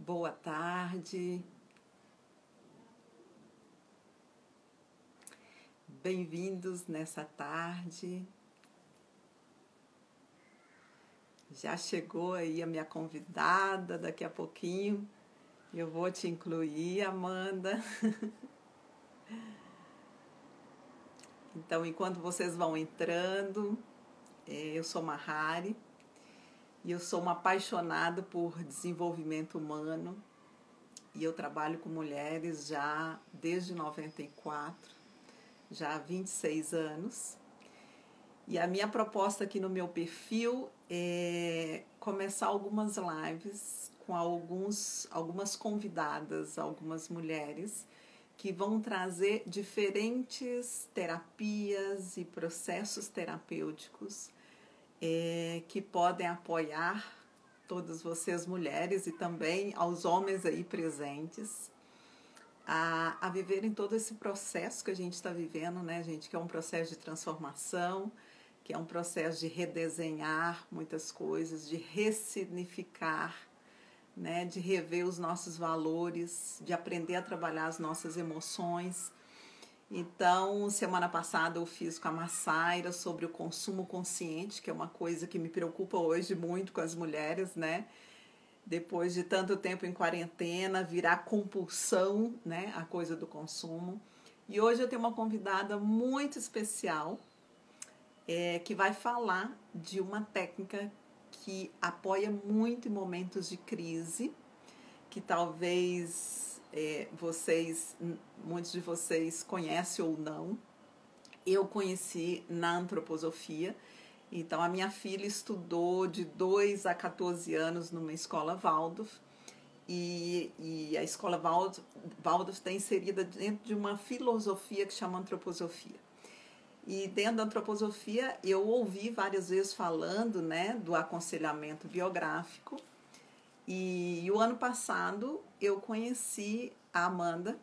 Boa tarde, bem-vindos nessa tarde. Já chegou aí a minha convidada, daqui a pouquinho eu vou te incluir, Amanda. Então, enquanto vocês vão entrando, eu sou Mahari e eu sou uma apaixonada por desenvolvimento humano e eu trabalho com mulheres já desde 94, já há 26 anos. E a minha proposta aqui no meu perfil é começar algumas lives com algumas convidadas, algumas mulheres que vão trazer diferentes terapias e processos terapêuticos que podem apoiar todas vocês mulheres e também aos homens aí presentes a viverem todo esse processo que a gente está vivendo, né, gente? Que é um processo de transformação, que é um processo de redesenhar muitas coisas, de ressignificar, né, de rever os nossos valores, de aprender a trabalhar as nossas emoções. Então, semana passada eu fiz com a Massaira sobre o consumo consciente, que é uma coisa que me preocupa hoje muito com as mulheres, né? Depois de tanto tempo em quarentena, virar compulsão, né, a coisa do consumo. E hoje eu tenho uma convidada muito especial, que vai falar de uma técnica que apoia muito em momentos de crise, que talvez muitos de vocês conhecem ou não. Eu conheci na antroposofia. Então, a minha filha estudou de 2 a 14 anos numa escola Waldorf, e a escola Waldorf está inserida dentro de uma filosofia que chama antroposofia. E dentro da antroposofia eu ouvi várias vezes falando, né, do aconselhamento biográfico. E o ano passado eu conheci a Amanda,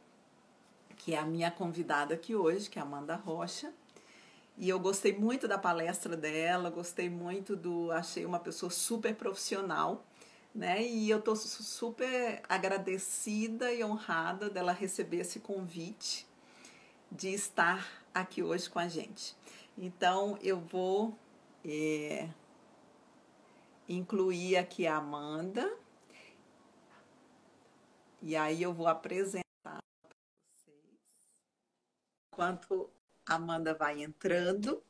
que é a minha convidada aqui hoje, que é a Amanda Rocha. E eu gostei muito da palestra dela, achei uma pessoa super profissional, né? E eu estou super agradecida e honrada dela receber esse convite de estar aqui hoje com a gente. Então, eu vou incluir aqui a Amanda, e aí eu vou apresentar para vocês. Enquanto a Amanda vai entrando,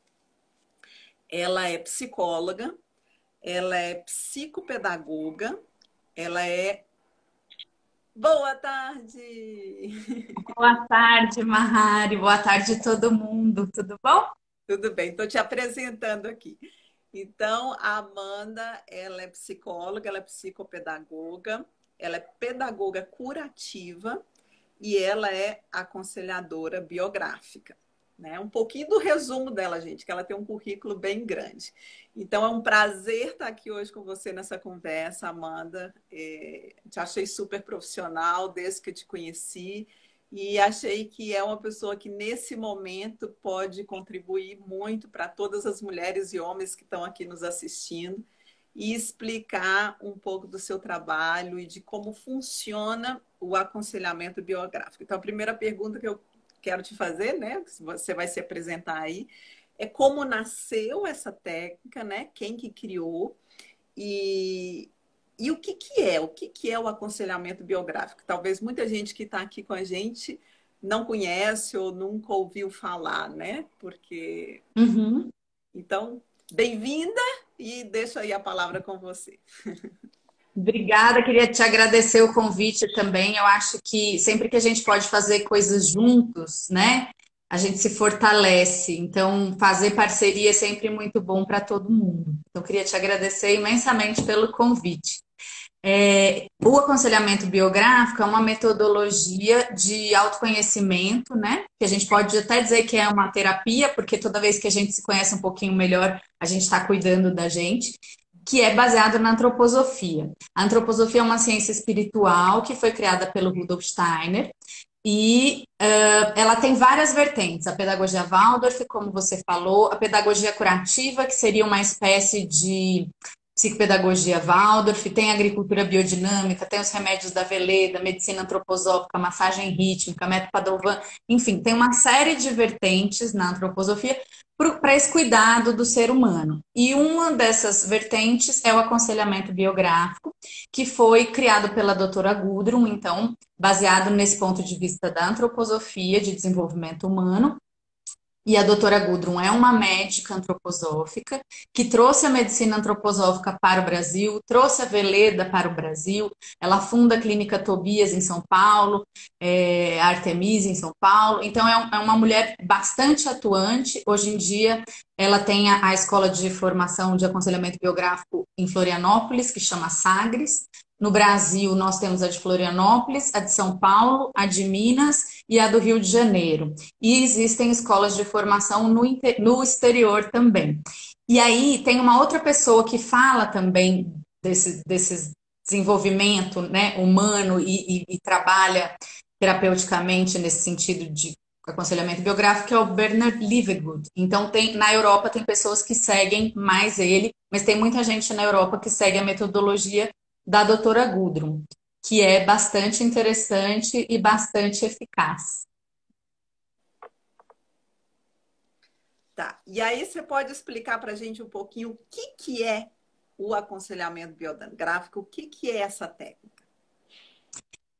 ela é psicóloga, ela é psicopedagoga, ela é... Boa tarde! Boa tarde, Mahari. Boa tarde, todo mundo. Tudo bom? Tudo bem, estou te apresentando aqui. Então, a Amanda, ela é psicóloga, ela é psicopedagoga, ela é pedagoga curativa e ela é aconselhadora biográfica, né? Um pouquinho do resumo dela, gente, que ela tem um currículo bem grande. Então, é um prazer estar aqui hoje com você nessa conversa, Amanda. Te achei super profissional desde que eu te conheci e achei que é uma pessoa que, nesse momento, pode contribuir muito para todas as mulheres e homens que estão aqui nos assistindo e explicar um pouco do seu trabalho e de como funciona o aconselhamento biográfico. Então, a primeira pergunta que eu quero te fazer, né, você vai se apresentar aí, é como nasceu essa técnica, né, quem que criou e o que que é? O que que é o aconselhamento biográfico? Talvez muita gente que está aqui com a gente não conhece ou nunca ouviu falar, né? Porque... Uhum. Então, bem-vinda e deixo aí a palavra com você. Obrigada, queria te agradecer o convite também. Eu acho que sempre que a gente pode fazer coisas juntos, né, a gente se fortalece. Então, fazer parceria é sempre muito bom para todo mundo. Então, queria te agradecer imensamente pelo convite. O aconselhamento biográfico é uma metodologia de autoconhecimento, né? Que a gente pode até dizer que é uma terapia, porque toda vez que a gente se conhece um pouquinho melhor, a gente está cuidando da gente, que é baseado na antroposofia. A antroposofia é uma ciência espiritual que foi criada pelo Rudolf Steiner e ela tem várias vertentes. A pedagogia Waldorf, como você falou, a pedagogia curativa, que seria uma espécie de psicopedagogia Waldorf, tem agricultura biodinâmica, tem os remédios da Veleda, medicina antroposófica, massagem rítmica, método Padovan, enfim, tem uma série de vertentes na antroposofia para esse cuidado do ser humano. E uma dessas vertentes é o aconselhamento biográfico, que foi criado pela doutora Gudrun, então, baseado nesse ponto de vista da antroposofia de desenvolvimento humano. E a doutora Gudrun é uma médica antroposófica que trouxe a medicina antroposófica para o Brasil, trouxe a Veleda para o Brasil. Ela funda a Clínica Tobias em São Paulo, a Artemisia em São Paulo. Então, é uma mulher bastante atuante. Hoje em dia, ela tem a escola de formação de aconselhamento biográfico em Florianópolis, que chama Sagres. No Brasil, nós temos a de Florianópolis, a de São Paulo, a de Minas e a do Rio de Janeiro. E existem escolas de formação no exterior também. E aí tem uma outra pessoa que fala também desse desenvolvimento, né, humano e trabalha terapeuticamente nesse sentido de aconselhamento biográfico, que é o Bernard Livergood. Então, na Europa tem pessoas que seguem mais ele, mas tem muita gente na Europa que segue a metodologia da doutora Gudrun, que é bastante interessante e bastante eficaz. Tá. E aí você pode explicar para a gente um pouquinho o que é o aconselhamento biográfico, o que é essa técnica?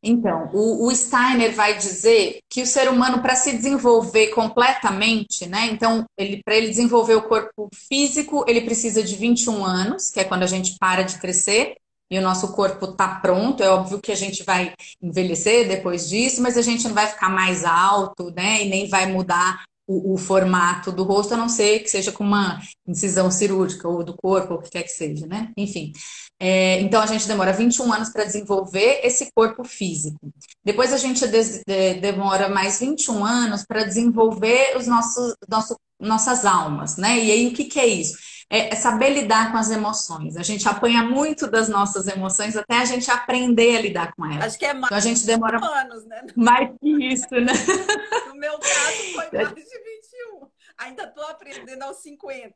Então, o Steiner vai dizer que o ser humano, para se desenvolver completamente, né? Então, para ele desenvolver o corpo físico, ele precisa de 21 anos, que é quando a gente para de crescer, e o nosso corpo está pronto. É óbvio que a gente vai envelhecer depois disso, mas a gente não vai ficar mais alto, né? E nem vai mudar o formato do rosto, a não ser que seja com uma incisão cirúrgica ou do corpo, ou o que quer que seja, né? Enfim. Então a gente demora 21 anos para desenvolver esse corpo físico. Depois a gente demora mais 21 anos para desenvolver nossas almas, né? E aí o que é isso? É saber lidar com as emoções. A gente apanha muito das nossas emoções até a gente aprender a lidar com elas. Acho que é mais então a gente demora anos, né? Mais que isso, né? No meu caso foi mais de 21. Ainda estou aprendendo aos 50.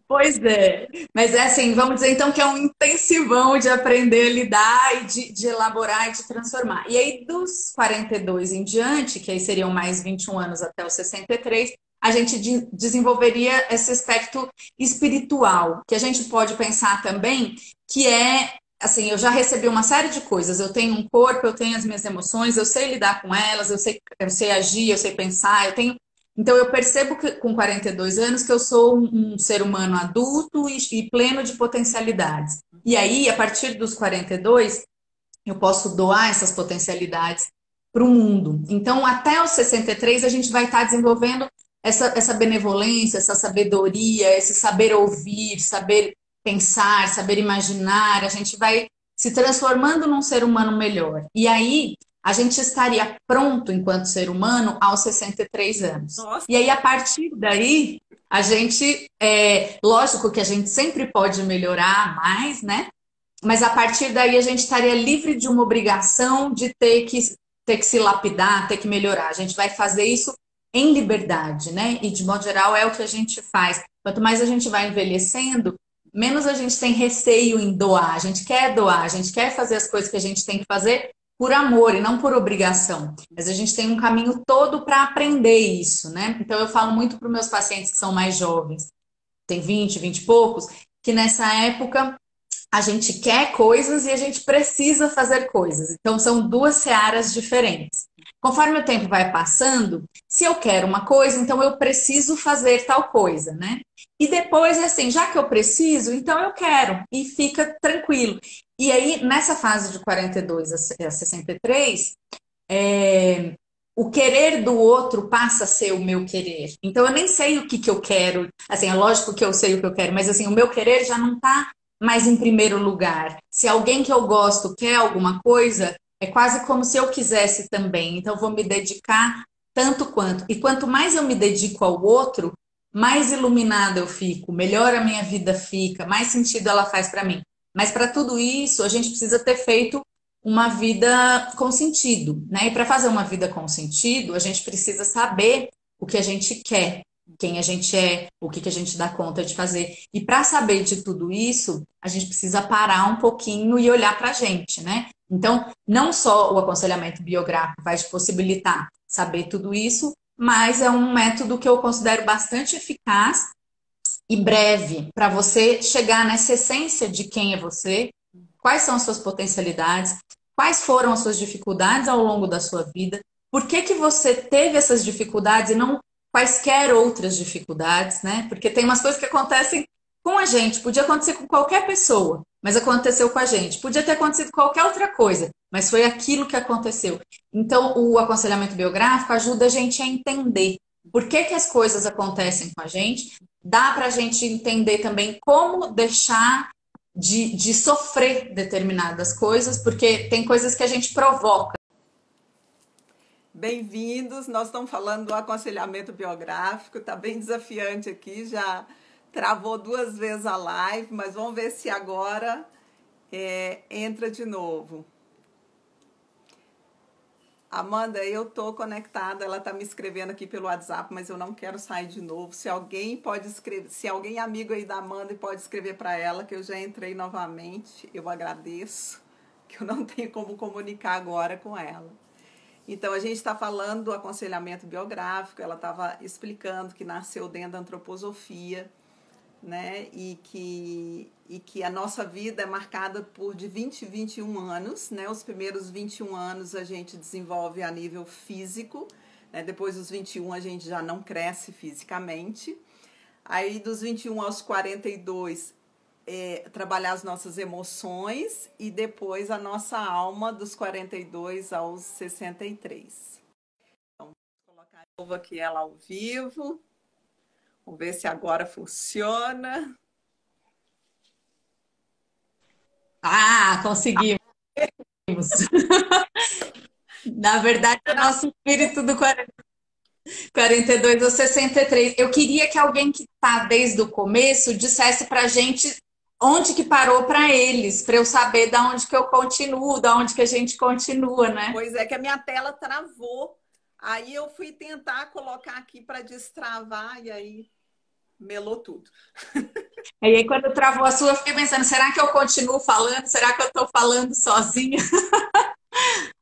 Pois é. Mas é assim, vamos dizer então que é um intensivão de aprender a lidar e de elaborar e de transformar. E aí, dos 42 em diante, que aí seriam mais 21 anos até os 63, a gente desenvolveria esse aspecto espiritual, que a gente pode pensar também que é, assim, eu já recebi uma série de coisas. Eu tenho um corpo, eu tenho as minhas emoções, eu sei lidar com elas, eu sei agir, eu sei pensar, eu tenho. Então, eu percebo que com 42 anos que eu sou um ser humano adulto e pleno de potencialidades. E aí, a partir dos 42, eu posso doar essas potencialidades para o mundo. Então, até os 63, a gente vai estar desenvolvendo essa benevolência, essa sabedoria, esse saber ouvir, saber pensar, saber imaginar. A gente vai se transformando num ser humano melhor. E aí, a gente estaria pronto enquanto ser humano aos 63 anos. Nossa. E aí, a partir daí, a gente, lógico que a gente sempre pode melhorar mais, né? Mas a partir daí a gente estaria livre de uma obrigação de ter que se lapidar, ter que melhorar. A gente vai fazer isso em liberdade, né? E de modo geral é o que a gente faz. Quanto mais a gente vai envelhecendo, menos a gente tem receio em doar. A gente quer doar, a gente quer fazer as coisas que a gente tem que fazer por amor e não por obrigação. Mas a gente tem um caminho todo para aprender isso, né? Então eu falo muito para os meus pacientes que são mais jovens, tem 20 e poucos, que nessa época a gente quer coisas e a gente precisa fazer coisas. Então são duas searas diferentes. Conforme o tempo vai passando, se eu quero uma coisa, então eu preciso fazer tal coisa, né? E depois é assim, já que eu preciso, então eu quero. E fica tranquilo. E aí, nessa fase de 42 a 63, o querer do outro passa a ser o meu querer. Então eu nem sei o que eu quero. Assim, é lógico que eu sei o que eu quero, mas assim, o meu querer já não está mais em primeiro lugar. Se alguém que eu gosto quer alguma coisa, é quase como se eu quisesse também. Então eu vou me dedicar tanto quanto. E quanto mais eu me dedico ao outro, mais iluminada eu fico, melhor a minha vida fica, mais sentido ela faz para mim. Mas para tudo isso, a gente precisa ter feito uma vida com sentido, né? E para fazer uma vida com sentido, a gente precisa saber o que a gente quer. quem a gente é, o que que a gente dá conta de fazer. E para saber de tudo isso, a gente precisa parar um pouquinho e olhar para a gente, né? Então, não só o aconselhamento biográfico vai te possibilitar saber tudo isso, mas é um método que eu considero bastante eficaz e breve para você chegar nessa essência de quem é você, quais são as suas potencialidades, quais foram as suas dificuldades ao longo da sua vida, por que que você teve essas dificuldades e não quaisquer outras dificuldades, né? Porque tem umas coisas que acontecem com a gente, podia acontecer com qualquer pessoa, mas aconteceu com a gente. Podia ter acontecido qualquer outra coisa, mas foi aquilo que aconteceu. Então, o aconselhamento biográfico ajuda a gente a entender por que que as coisas acontecem com a gente. Dá para a gente entender também como deixar de sofrer determinadas coisas, porque tem coisas que a gente provoca. Bem-vindos, nós estamos falando do aconselhamento biográfico, está bem desafiante aqui, já travou 2 vezes a live, mas vamos ver se agora entra de novo. Amanda, eu estou conectada, ela está me escrevendo aqui pelo WhatsApp, mas eu não quero sair de novo. Se alguém pode escrever, se alguém é amigo aí da Amanda e pode escrever para ela, que eu já entrei novamente, eu agradeço, que eu não tenho como comunicar agora com ela. Então, a gente está falando do aconselhamento biográfico, ela estava explicando que nasceu dentro da antroposofia, né? E que a nossa vida é marcada por de 20 a 21 anos, né? Os primeiros 21 anos a gente desenvolve a nível físico, né? Depois dos 21 a gente já não cresce fisicamente. Aí dos 21 aos 42 trabalhar as nossas emoções e depois a nossa alma dos 42 aos 63. Então, vou colocar de novo aqui ela ao vivo. Vamos ver se agora funciona. Ah, conseguimos! Na verdade, é o nosso espírito do 42 ou 63. Eu queria que alguém que está desde o começo dissesse para a gente onde que parou para eles, para eu saber da onde que eu continuo, da onde que a gente continua, né? Pois é, que a minha tela travou. Aí eu fui tentar colocar aqui para destravar e aí melou tudo. E aí, quando travou a sua, eu fiquei pensando, será que eu continuo falando? Será que eu estou falando sozinha?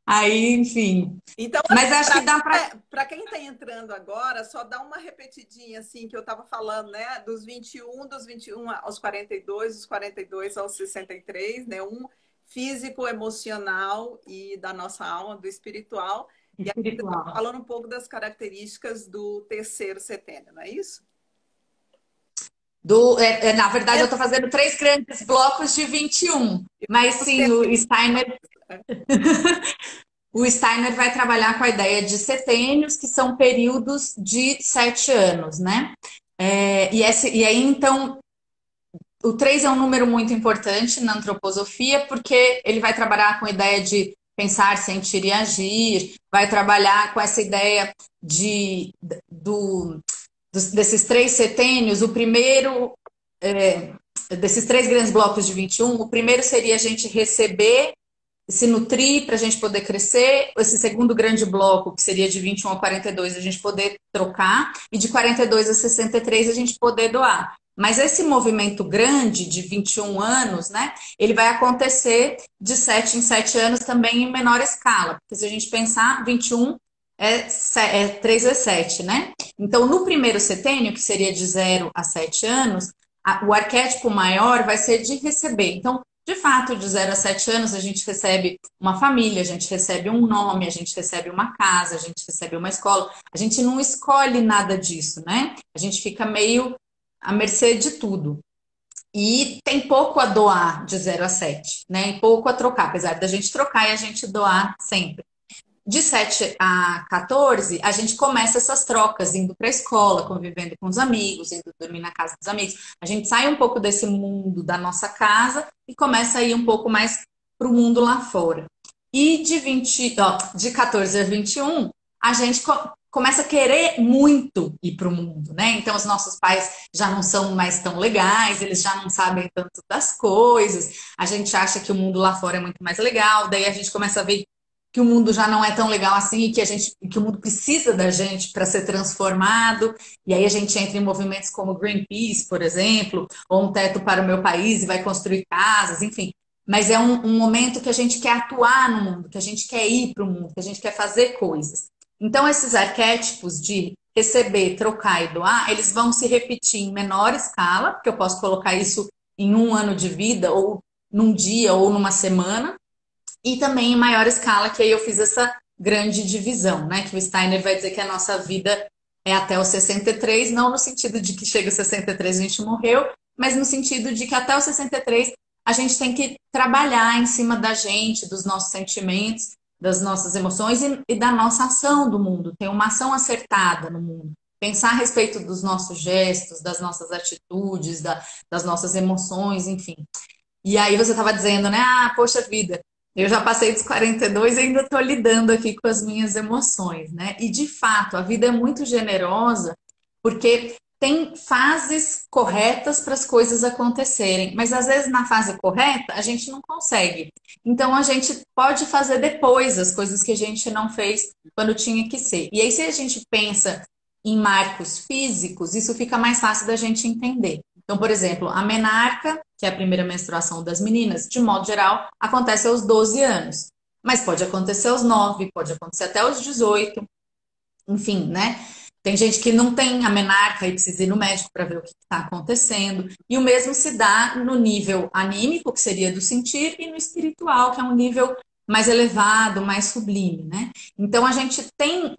Aí, enfim. Então, Mas acho que dá para. para quem está entrando agora, só dá uma repetidinha assim que eu estava falando, né? Dos 21 aos 42, dos 42 aos 63, né? Um físico, emocional e da nossa alma, do espiritual. E aí você está Espiritual. falando um pouco das características do terceiro setênio, não é isso? Na verdade, eu estou fazendo 3 grandes blocos de 21. Mas sim, o Steiner vai trabalhar com a ideia de setênios, que são períodos de 7 anos, né? E aí, então, o 3 é um número muito importante na antroposofia, porque ele vai trabalhar com a ideia de pensar, sentir e agir, vai trabalhar com essa ideia desses 3 setênios. O primeiro, desses 3 grandes blocos de 21, o primeiro seria a gente receber, se nutrir para a gente poder crescer. Esse segundo grande bloco, que seria de 21 a 42, a gente poder trocar, e de 42 a 63 a gente poder doar. Mas esse movimento grande de 21 anos, né, ele vai acontecer de 7 em 7 anos também em menor escala. Porque se a gente pensar, 21 é 3 vezes 7, né? Então, no primeiro setênio, que seria de 0 a 7 anos, o arquétipo maior vai ser de receber. Então, de fato, de 0 a 7 anos, a gente recebe uma família, a gente recebe um nome, a gente recebe uma casa, a gente recebe uma escola. A gente não escolhe nada disso, né? A gente fica meio à mercê de tudo. E tem pouco a doar de 0 a 7, né? E pouco a trocar, apesar da gente trocar e a gente doar sempre. De 7 a 14, a gente começa essas trocas, indo para a escola, convivendo com os amigos, indo dormir na casa dos amigos. A gente sai um pouco desse mundo da nossa casa e começa a ir um pouco mais para o mundo lá fora. E de 14 a 21, a gente começa a querer muito ir para o mundo, né? Então, os nossos pais já não são mais tão legais, eles já não sabem tanto das coisas, a gente acha que o mundo lá fora é muito mais legal, daí a gente começa a ver que o mundo já não é tão legal assim e que o mundo precisa da gente para ser transformado. E aí a gente entra em movimentos como Greenpeace, por exemplo, ou Um Teto para o Meu País e vai construir casas, enfim. Mas é um momento que a gente quer atuar no mundo, que a gente quer ir para o mundo, que a gente quer fazer coisas. Então, esses arquétipos de receber, trocar e doar, eles vão se repetir em menor escala, porque eu posso colocar isso em um ano de vida, ou num dia, ou numa semana, e também em maior escala, que aí eu fiz essa grande divisão, né? Que o Steiner vai dizer que a nossa vida é até os 63, não no sentido de que chega aos 63 a gente morreu, mas no sentido de que até os 63 a gente tem que trabalhar em cima da gente, dos nossos sentimentos, das nossas emoções e da nossa ação do mundo, ter uma ação acertada no mundo. Pensar a respeito dos nossos gestos, das nossas atitudes, das nossas emoções, enfim. E aí você estava dizendo, né? Ah, poxa vida, eu já passei dos 42 e ainda estou lidando aqui com as minhas emoções, né? E de fato, a vida é muito generosa porque tem fases corretas para as coisas acontecerem, mas às vezes na fase correta a gente não consegue. Então a gente pode fazer depois as coisas que a gente não fez quando tinha que ser. E aí, se a gente pensa em marcos físicos, isso fica mais fácil da gente entender. Então, por exemplo, a menarca, que é a primeira menstruação das meninas, de modo geral, acontece aos 12 anos. Mas pode acontecer aos 9, pode acontecer até aos 18, enfim, né? Tem gente que não tem a menarca e precisa ir no médico para ver o que está acontecendo. E o mesmo se dá no nível anímico, que seria do sentir, e no espiritual, que é um nível mais elevado, mais sublime, né? Então a gente tem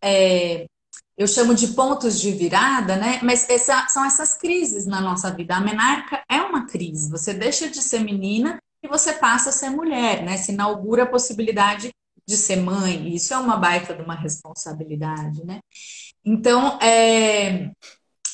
eu chamo de pontos de virada, né? Mas são essas crises na nossa vida. A menarca é uma crise. Você deixa de ser menina e você passa a ser mulher, né? Se inaugura a possibilidade de ser mãe. E isso é uma baita de uma responsabilidade, né? Então,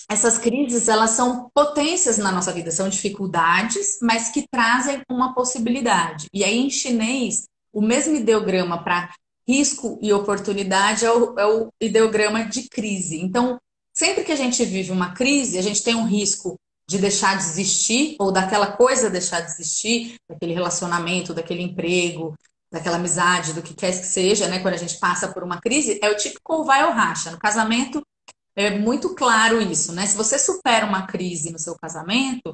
essas crises, elas são potências na nossa vida, são dificuldades, mas que trazem uma possibilidade. E aí, em chinês, o mesmo ideograma para risco e oportunidade é o ideograma de crise. Então, sempre que a gente vive uma crise, a gente tem um risco de deixar de existir, ou daquela coisa deixar de existir, daquele relacionamento, daquele emprego, daquela amizade, do que quer que seja, né? Quando a gente passa por uma crise, é o típico ou vai ou racha. No casamento, é muito claro isso, né? Se você supera uma crise no seu casamento,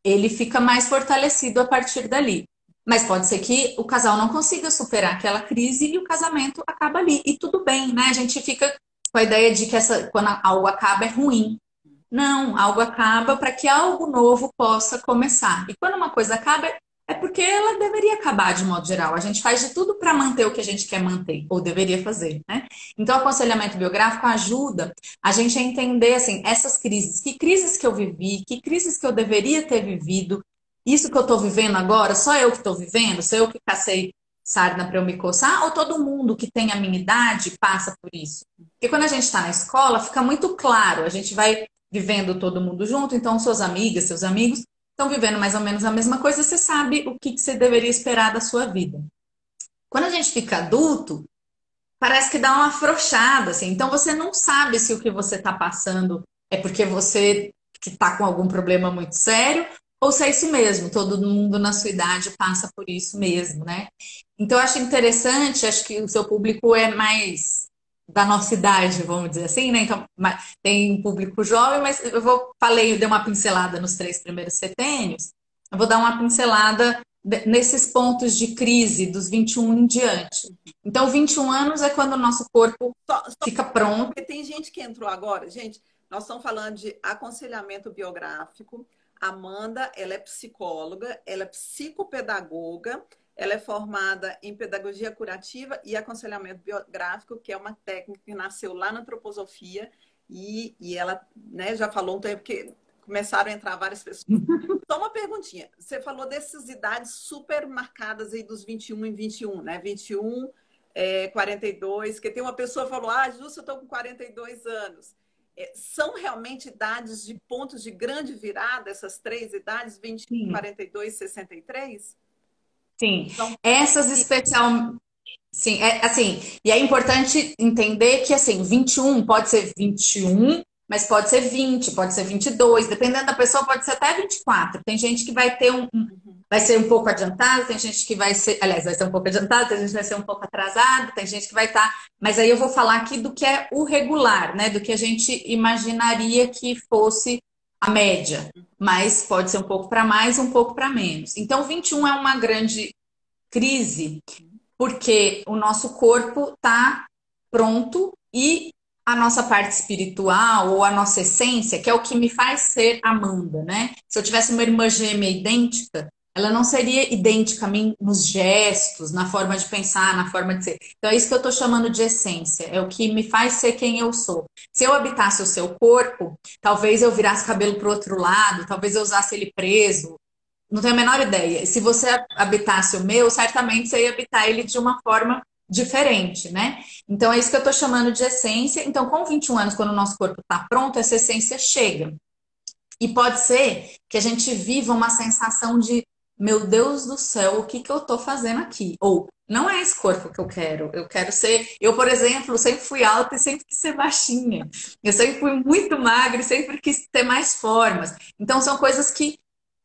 ele fica mais fortalecido a partir dali. Mas pode ser que o casal não consiga superar aquela crise e o casamento acaba ali. E tudo bem, né? A gente fica com a ideia de que quando algo acaba é ruim. Não, algo acaba para que algo novo possa começar. E quando uma coisa acaba, é porque ela deveria acabar de modo geral. A gente faz de tudo para manter o que a gente quer manter, ou deveria fazer, né? Então, o aconselhamento biográfico ajuda a gente a entender, assim, essas crises. Que crises que eu vivi, que crises que eu deveria ter vivido. Isso que eu estou vivendo agora, só eu que estou vivendo? Sou eu que cacei sarna para eu me coçar? Ou todo mundo que tem a minha idade passa por isso? Porque quando a gente está na escola, fica muito claro. A gente vai vivendo todo mundo junto, então suas amigas, seus amigos estão vivendo mais ou menos a mesma coisa, você sabe o que você deveria esperar da sua vida. Quando a gente fica adulto, parece que dá uma afrouxada, assim. Então você não sabe se o que você está passando é porque você que está com algum problema muito sério ou se é isso mesmo, todo mundo na sua idade passa por isso mesmo, né? Então eu acho interessante, acho que o seu público é mais da nossa idade, vamos dizer assim, né? Então, tem um público jovem, mas eu dei uma pincelada nos 3 primeiros setênios, eu vou dar uma pincelada nesses pontos de crise dos 21 em diante. Então, 21 anos é quando o nosso corpo fica pronto. Porque tem gente que entrou agora, gente, nós estamos falando de aconselhamento biográfico. Amanda, ela é psicóloga, ela é psicopedagoga, ela é formada em pedagogia curativa e aconselhamento biográfico, que é uma técnica que nasceu lá na antroposofia, e ela, né, já falou um tempo que começaram a entrar várias pessoas. Só uma perguntinha, você falou dessas idades super marcadas aí dos 21 em 21, né? 21, 42, que tem uma pessoa que falou, Jesus, eu estou com 42 anos. São realmente idades de pontos de grande virada, essas 3 idades, 21, sim, 42, 63? Sim, então, essas especial... Sim, assim, e é importante entender que, assim, 21 pode ser 21, mas pode ser 20, pode ser 22, dependendo da pessoa, pode ser até 24. Tem gente que vai ter vai ser um pouco adiantado, tem gente que vai ser, aliás, vai ser um pouco adiantado, tem gente que vai ser um pouco atrasado, tem gente que vai estar, mas aí eu vou falar aqui do que é o regular, né? Do que a gente imaginaria que fosse a média, mas pode ser um pouco para mais, um pouco para menos. Então, 21 é uma grande crise, porque o nosso corpo está pronto e a nossa parte espiritual ou a nossa essência, que é o que me faz ser Amanda, né? Se eu tivesse uma irmã gêmea idêntica, ela não seria idêntica a mim nos gestos, na forma de pensar, na forma de ser. Então é isso que eu estou chamando de essência, é o que me faz ser quem eu sou. Se eu habitasse o seu corpo, talvez eu virasse cabelo para o outro lado, talvez eu usasse ele preso, não tenho a menor ideia. Se você habitasse o meu, certamente você ia habitar ele de uma forma diferente, né? Então é isso que eu estou chamando de essência. Então, com 21 anos, quando o nosso corpo está pronto, essa essência chega. E pode ser que a gente viva uma sensação de, meu Deus do céu, o que que eu estou fazendo aqui? Ou não é esse corpo que eu quero. Eu quero ser. Eu, por exemplo, sempre fui alta e sempre quis ser baixinha. Eu sempre fui muito magra e sempre quis ter mais formas. Então, são coisas que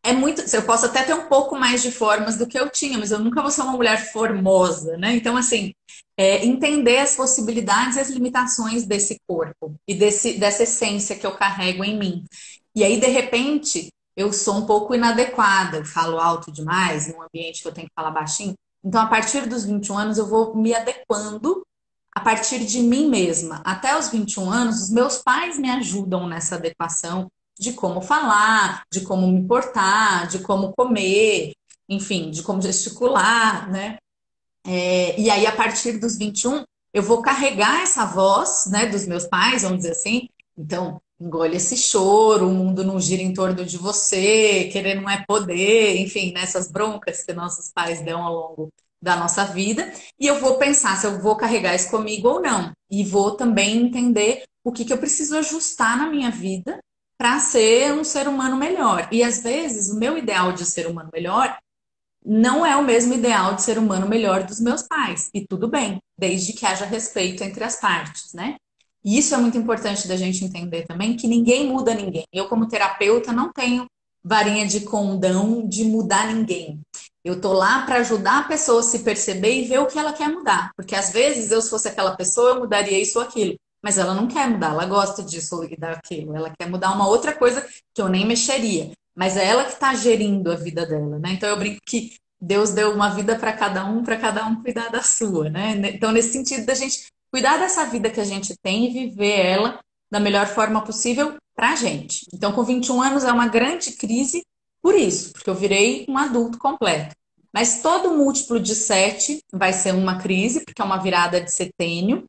é muito. Eu posso até ter um pouco mais de formas do que eu tinha, mas eu nunca vou ser uma mulher formosa, né? Então, assim, entender as possibilidades e as limitações desse corpo e dessa essência que eu carrego em mim. E aí, de repente, eu sou um pouco inadequada, eu falo alto demais, num ambiente que eu tenho que falar baixinho. Então, a partir dos 21 anos, eu vou me adequando a partir de mim mesma. Até os 21 anos, os meus pais me ajudam nessa adequação de como falar, de como me portar, de como comer, enfim, de como gesticular, né? E aí, a partir dos 21, eu vou carregar essa voz, né, dos meus pais, vamos dizer assim. Então, engole esse choro, o mundo não gira em torno de você, querer não é poder, enfim, nessas broncas que nossos pais dão ao longo da nossa vida. E eu vou pensar se eu vou carregar isso comigo ou não. E vou também entender o que que eu preciso ajustar na minha vida para ser um ser humano melhor. E às vezes, o meu ideal de ser humano melhor não é o mesmo ideal de ser humano melhor dos meus pais. E tudo bem, desde que haja respeito entre as partes, né? E isso é muito importante da gente entender também, que ninguém muda ninguém. Eu, como terapeuta, não tenho varinha de condão de mudar ninguém. Eu tô lá para ajudar a pessoa a se perceber e ver o que ela quer mudar. Porque às vezes, eu, se fosse aquela pessoa, eu mudaria isso ou aquilo. Mas ela não quer mudar, ela gosta disso e daquilo. Ela quer mudar uma outra coisa que eu nem mexeria. Mas é ela que está gerindo a vida dela, né? Então eu brinco que Deus deu uma vida para cada um cuidar da sua, né? Então, nesse sentido, da gente cuidar dessa vida que a gente tem e viver ela da melhor forma possível para a gente. Então, com 21 anos é uma grande crise por isso, porque eu virei um adulto completo. Mas todo múltiplo de 7 vai ser uma crise, porque é uma virada de setênio.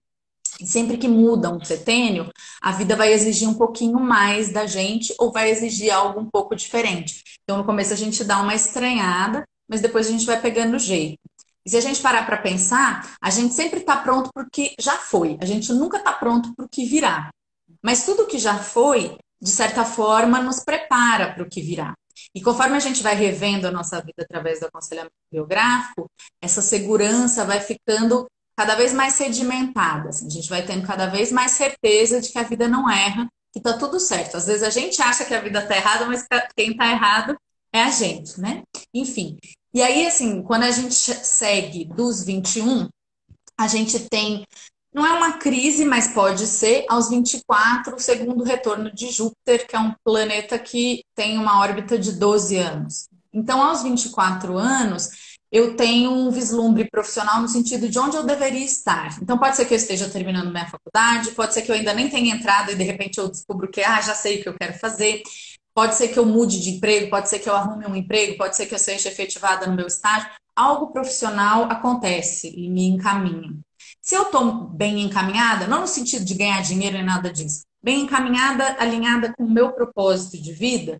E sempre que muda um setênio, a vida vai exigir um pouquinho mais da gente ou vai exigir algo um pouco diferente. Então, no começo a gente dá uma estranhada, mas depois a gente vai pegando o jeito. E se a gente parar para pensar, a gente sempre está pronto porque já foi. A gente nunca está pronto para o que virá. Mas tudo que já foi, de certa forma, nos prepara para o que virá. E conforme a gente vai revendo a nossa vida através do aconselhamento biográfico, essa segurança vai ficando cada vez mais sedimentada. Assim, a gente vai tendo cada vez mais certeza de que a vida não erra, que tá tudo certo. Às vezes a gente acha que a vida tá errada, mas quem tá errado é a gente, né? Enfim. E aí, assim, quando a gente segue dos 21, a gente tem, não é uma crise, mas pode ser, aos 24, o segundo retorno de Júpiter, que é um planeta que tem uma órbita de 12 anos. Então, aos 24 anos, eu tenho um vislumbre profissional no sentido de onde eu deveria estar. Então, pode ser que eu esteja terminando minha faculdade, pode ser que eu ainda nem tenha entrado e de repente eu descubro que, já sei o que eu quero fazer. Pode ser que eu mude de emprego, pode ser que eu arrume um emprego, pode ser que eu seja efetivada no meu estágio. Algo profissional acontece e me encaminha. Se eu estou bem encaminhada, não no sentido de ganhar dinheiro nem nada disso, bem encaminhada, alinhada com o meu propósito de vida,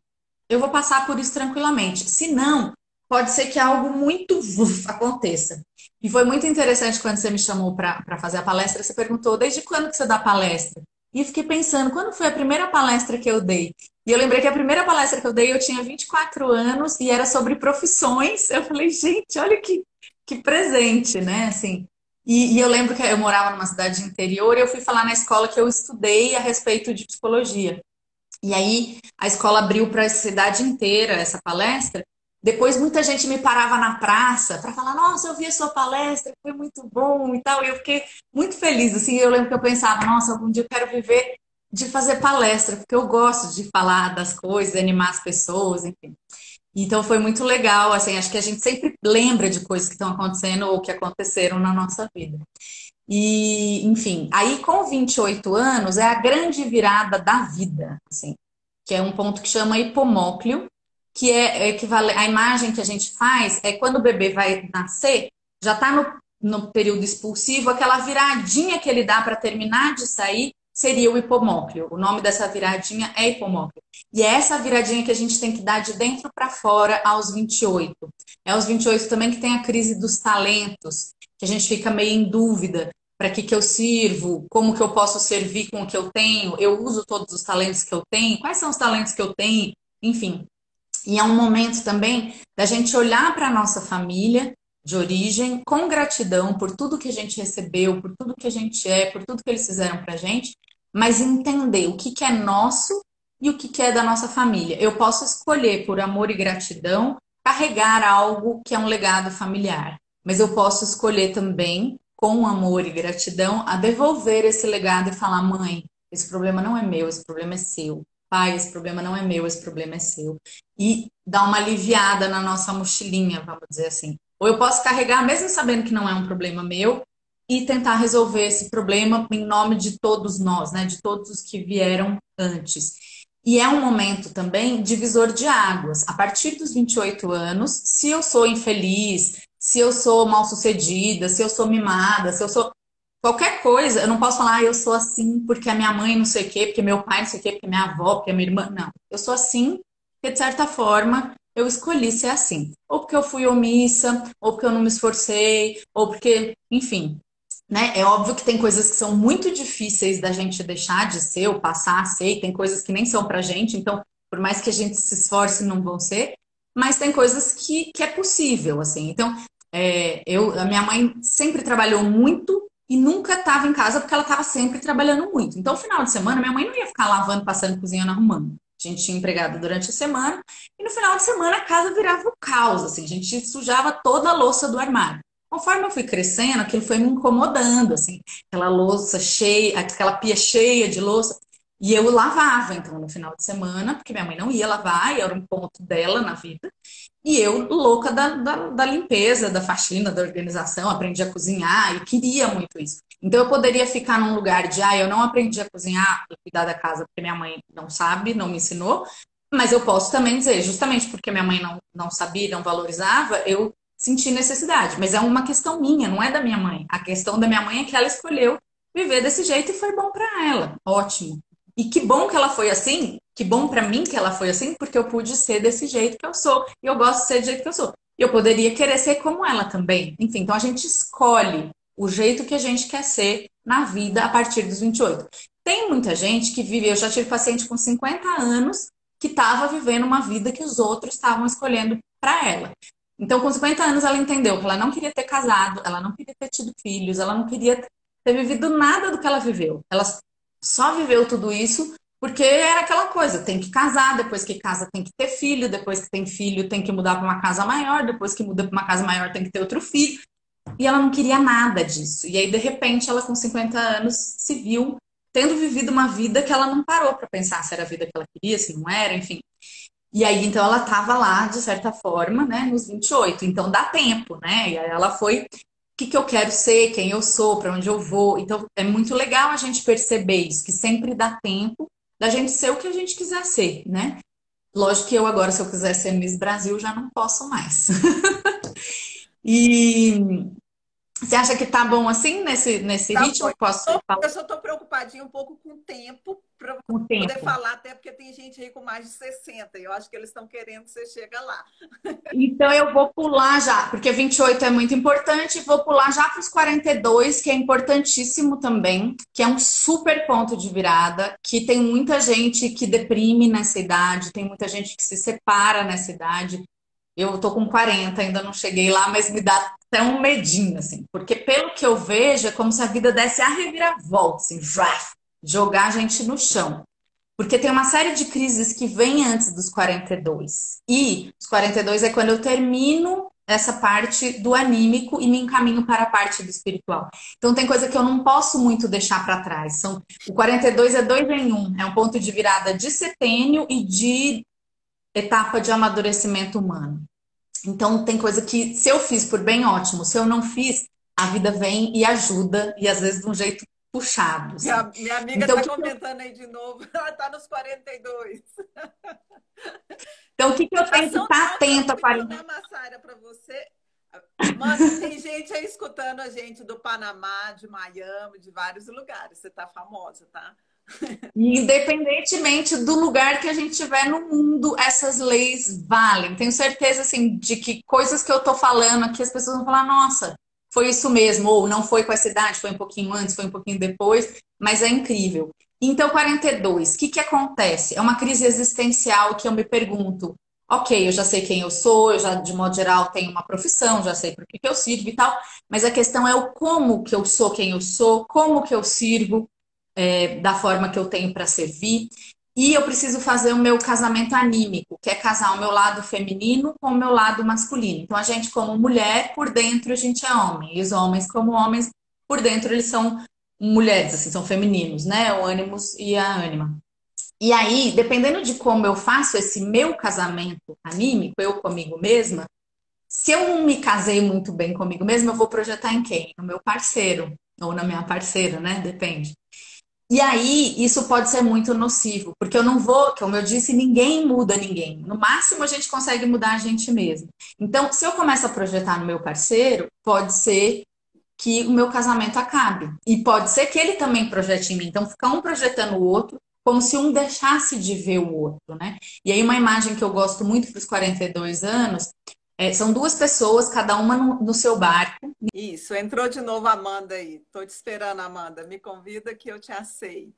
eu vou passar por isso tranquilamente. Se não, pode ser que algo muito aconteça. E foi muito interessante quando você me chamou para fazer a palestra, você perguntou, desde quando que você dá palestra? E eu fiquei pensando, quando foi a primeira palestra que eu dei? E eu lembrei que a primeira palestra que eu dei, eu tinha 24 anos e era sobre profissões. Eu falei, gente, olha que presente, né? Assim, e eu lembro que eu morava numa cidade interior e eu fui falar na escola que eu estudei a respeito de psicologia. E aí a escola abriu para a cidade inteira essa palestra Depois muita gente me parava na praça para falar, nossa, eu vi a sua palestra, foi muito bom e tal. E eu fiquei muito feliz, assim, eu lembro que eu pensava, nossa, algum dia eu quero viver de fazer palestra, porque eu gosto de falar das coisas, animar as pessoas, enfim. Então foi muito legal, assim, acho que a gente sempre lembra de coisas que estão acontecendo ou que aconteceram na nossa vida. E, enfim, aí com 28 anos é a grande virada da vida, assim, que é um ponto que chama hipomóclio, que é equivalente, a imagem que a gente faz é quando o bebê vai nascer, já está no período expulsivo, aquela viradinha que ele dá para terminar de sair seria o hipomóclio. O nome dessa viradinha é hipomóclio. E é essa viradinha que a gente tem que dar de dentro para fora aos 28. É aos 28 também que tem a crise dos talentos, que a gente fica meio em dúvida. Para que eu sirvo? Como que eu posso servir com o que eu tenho? Eu uso todos os talentos que eu tenho? Quais são os talentos que eu tenho? Enfim. E é um momento também da gente olhar para a nossa família de origem com gratidão por tudo que a gente recebeu, por tudo que a gente é, por tudo que eles fizeram para a gente, mas entender o que que é nosso e o que que é da nossa família. Eu posso escolher, por amor e gratidão, carregar algo que é um legado familiar, mas eu posso escolher também, com amor e gratidão, a devolver esse legado e falar: mãe, esse problema não é meu, esse problema é seu. Pai, esse problema não é meu, esse problema é seu. E dar uma aliviada na nossa mochilinha, vamos dizer assim. Ou eu posso carregar, mesmo sabendo que não é um problema meu, e tentar resolver esse problema em nome de todos nós, né? De todos os que vieram antes. E é um momento também divisor de águas. A partir dos 28 anos, se eu sou infeliz, se eu sou mal-sucedida, se eu sou mimada, se eu sou qualquer coisa, eu não posso falar, eu sou assim porque a minha mãe não sei o quê, porque meu pai não sei o quê, porque minha avó, porque a minha irmã. Não. Eu sou assim porque, de certa forma, eu escolhi ser assim. Ou porque eu fui omissa, ou porque eu não me esforcei, ou porque, enfim, né? É óbvio que tem coisas que são muito difíceis da gente deixar de ser ou passar a ser, e tem coisas que nem são pra gente, então, por mais que a gente se esforce, não vão ser, mas tem coisas que é possível, assim. Então, a minha mãe sempre trabalhou muito e nunca estava em casa porque ela estava sempre trabalhando muito. Então, no final de semana, minha mãe não ia ficar lavando, passando, cozinhando, arrumando. A gente tinha empregado durante a semana e no final de semana a casa virava um caos, assim. A gente sujava toda a louça do armário. Conforme eu fui crescendo, aquilo foi me incomodando, assim, aquela louça cheia, aquela pia cheia de louça. E eu lavava, então, no final de semana, porque minha mãe não ia lavar, e era um ponto dela na vida. E eu, louca da limpeza, da faxina, da organização, aprendi a cozinhar e queria muito isso. Então, eu poderia ficar num lugar de, eu não aprendi a cozinhar e cuidar da casa porque minha mãe não sabe, não me ensinou, mas eu posso também dizer, justamente porque minha mãe não sabia, não valorizava, eu senti necessidade. Mas é uma questão minha, não é da minha mãe. A questão da minha mãe é que ela escolheu viver desse jeito e foi bom para ela. Ótimo. E que bom que ela foi assim, que bom para mim que ela foi assim, porque eu pude ser desse jeito que eu sou. E eu gosto de ser do jeito que eu sou. E eu poderia querer ser como ela também. Enfim, então a gente escolhe o jeito que a gente quer ser na vida a partir dos 28. Tem muita gente que vive, eu já tive paciente com 50 anos que estava vivendo uma vida que os outros estavam escolhendo para ela. Então, com 50 anos, ela entendeu que ela não queria ter casado, ela não queria ter tido filhos, ela não queria ter vivido nada do que ela viveu. Ela só viveu tudo isso porque era aquela coisa, tem que casar, depois que casa tem que ter filho, depois que tem filho tem que mudar para uma casa maior, depois que muda para uma casa maior tem que ter outro filho. E ela não queria nada disso. E aí, de repente, ela com 50 anos se viu tendo vivido uma vida que ela não parou para pensar se era a vida que ela queria, se não era, enfim. E aí, então, ela estava lá, de certa forma, né, nos 28. Então, dá tempo, né? E aí ela foi, o que eu quero ser, quem eu sou, para onde eu vou. Então, é muito legal a gente perceber isso, que sempre dá tempo da gente ser o que a gente quiser ser, né? Lógico que eu agora, se eu quiser ser Miss Brasil, já não posso mais. E você acha que tá bom assim, nesse Tá ritmo? bom. Posso falar Eu só estou preocupadinha um pouco com o tempo para com o poder tempo? falar, até porque tem gente aí com mais de 60. E eu acho que eles estão querendo que você chegue lá. Então eu vou pular já, porque 28 é muito importante, vou pular já para os 42, que é importantíssimo também, que é um super ponto de virada, que tem muita gente que deprime nessa idade, tem muita gente que se separa nessa idade. Eu tô com 40, ainda não cheguei lá, mas me dá até um medinho, assim, porque pelo que eu vejo, é como se a vida desse a reviravolta, assim, jogar a gente no chão. Porque tem uma série de crises que vêm antes dos 42. E os 42 é quando eu termino essa parte do anímico e me encaminho para a parte do espiritual. Então tem coisa que eu não posso muito deixar para trás. O 42 é dois em um. É um ponto de virada de setênio e de etapa de amadurecimento humano. Então tem coisa que, se eu fiz por bem, ótimo. Se eu não fiz, a vida vem e ajuda, e às vezes de um jeito puxado, assim. Minha amiga Então, está comentando aí de novo, ela está nos 42. o que eu tenho que Coração estar tão atento a tranquilo, 40. né, Massaira, para você? Manda, tem gente aí escutando a gente do Panamá, de Miami, de vários lugares. Você tá famosa, tá? Independentemente do lugar que a gente tiver no mundo, essas leis valem. Tenho certeza, assim, de que coisas que eu tô falando aqui, as pessoas vão falar, nossa, foi isso mesmo, ou não foi com essa idade, foi um pouquinho antes, foi um pouquinho depois, mas é incrível. Então, 42, o que que acontece? É uma crise existencial que eu me pergunto, ok, eu já sei quem eu sou, eu já, de modo geral, tenho uma profissão, já sei para que eu sirvo e tal, mas a questão é o como que eu sou quem eu sou, como que eu sirvo, da forma que eu tenho para servir. E eu preciso fazer o meu casamento anímico, que é casar o meu lado feminino com o meu lado masculino. Então, a gente, como mulher, por dentro a gente é homem. E os homens, como homens, por dentro eles são mulheres, assim, são femininos, né? O ânimos e a ânima. E aí, dependendo de como eu faço esse meu casamento anímico, eu comigo mesma, se eu não me casei muito bem comigo mesma, eu vou projetar em quem? No meu parceiro, ou na minha parceira, né? Depende. E aí, isso pode ser muito nocivo, porque eu não vou, como eu disse, ninguém muda ninguém. No máximo, a gente consegue mudar a gente mesmo. Então, se eu começo a projetar no meu parceiro, pode ser que o meu casamento acabe. E pode ser que ele também projete em mim. Então, fica um projetando o outro, como se um deixasse de ver o outro, né? E aí, uma imagem que eu gosto muito para os 42 anos, são duas pessoas, cada uma no seu barco. Isso, entrou de novo a Amanda aí. Tô te esperando, Amanda. Me convida que eu te aceito.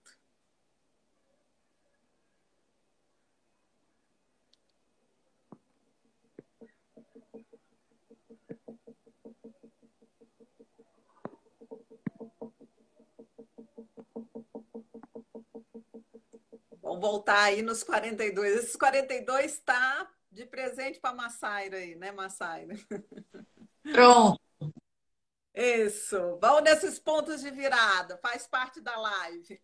Vamos voltar aí nos 42. Esses 42 tá de presente para Massaira aí, né, Massaira? Pronto. Isso. Vamos nesses pontos de virada. Faz parte da live.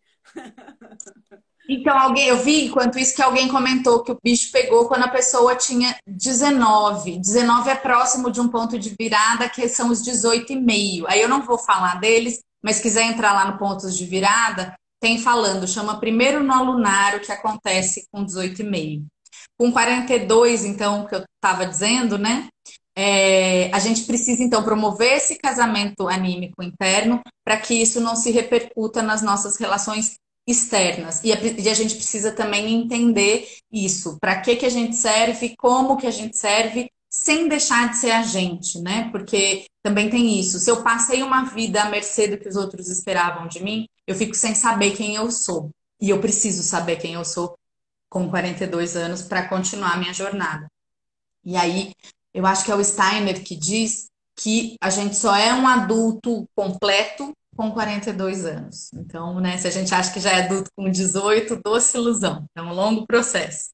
Então, eu vi, enquanto isso, que alguém comentou que o bicho pegou quando a pessoa tinha 19. 19 é próximo de um ponto de virada, que são os 18,5. Aí eu não vou falar deles, mas se quiser entrar lá no pontos de virada, tem falando, chama primeiro nó lunar, o que acontece com 18,5. Com 42, então, que eu estava dizendo, né? A gente precisa, então, promover esse casamento anímico interno para que isso não se repercuta nas nossas relações externas. E a gente precisa também entender isso. Para que a gente serve, como que a gente serve, sem deixar de ser a gente, né? Porque também tem isso. Se eu passei uma vida à mercê do que os outros esperavam de mim, eu fico sem saber quem eu sou. E eu preciso saber quem eu sou com 42 anos para continuar a minha jornada. E aí, eu acho que é o Steiner que diz que a gente só é um adulto completo com 42 anos. Então, né, se a gente acha que já é adulto com 18, doce ilusão. É um longo processo.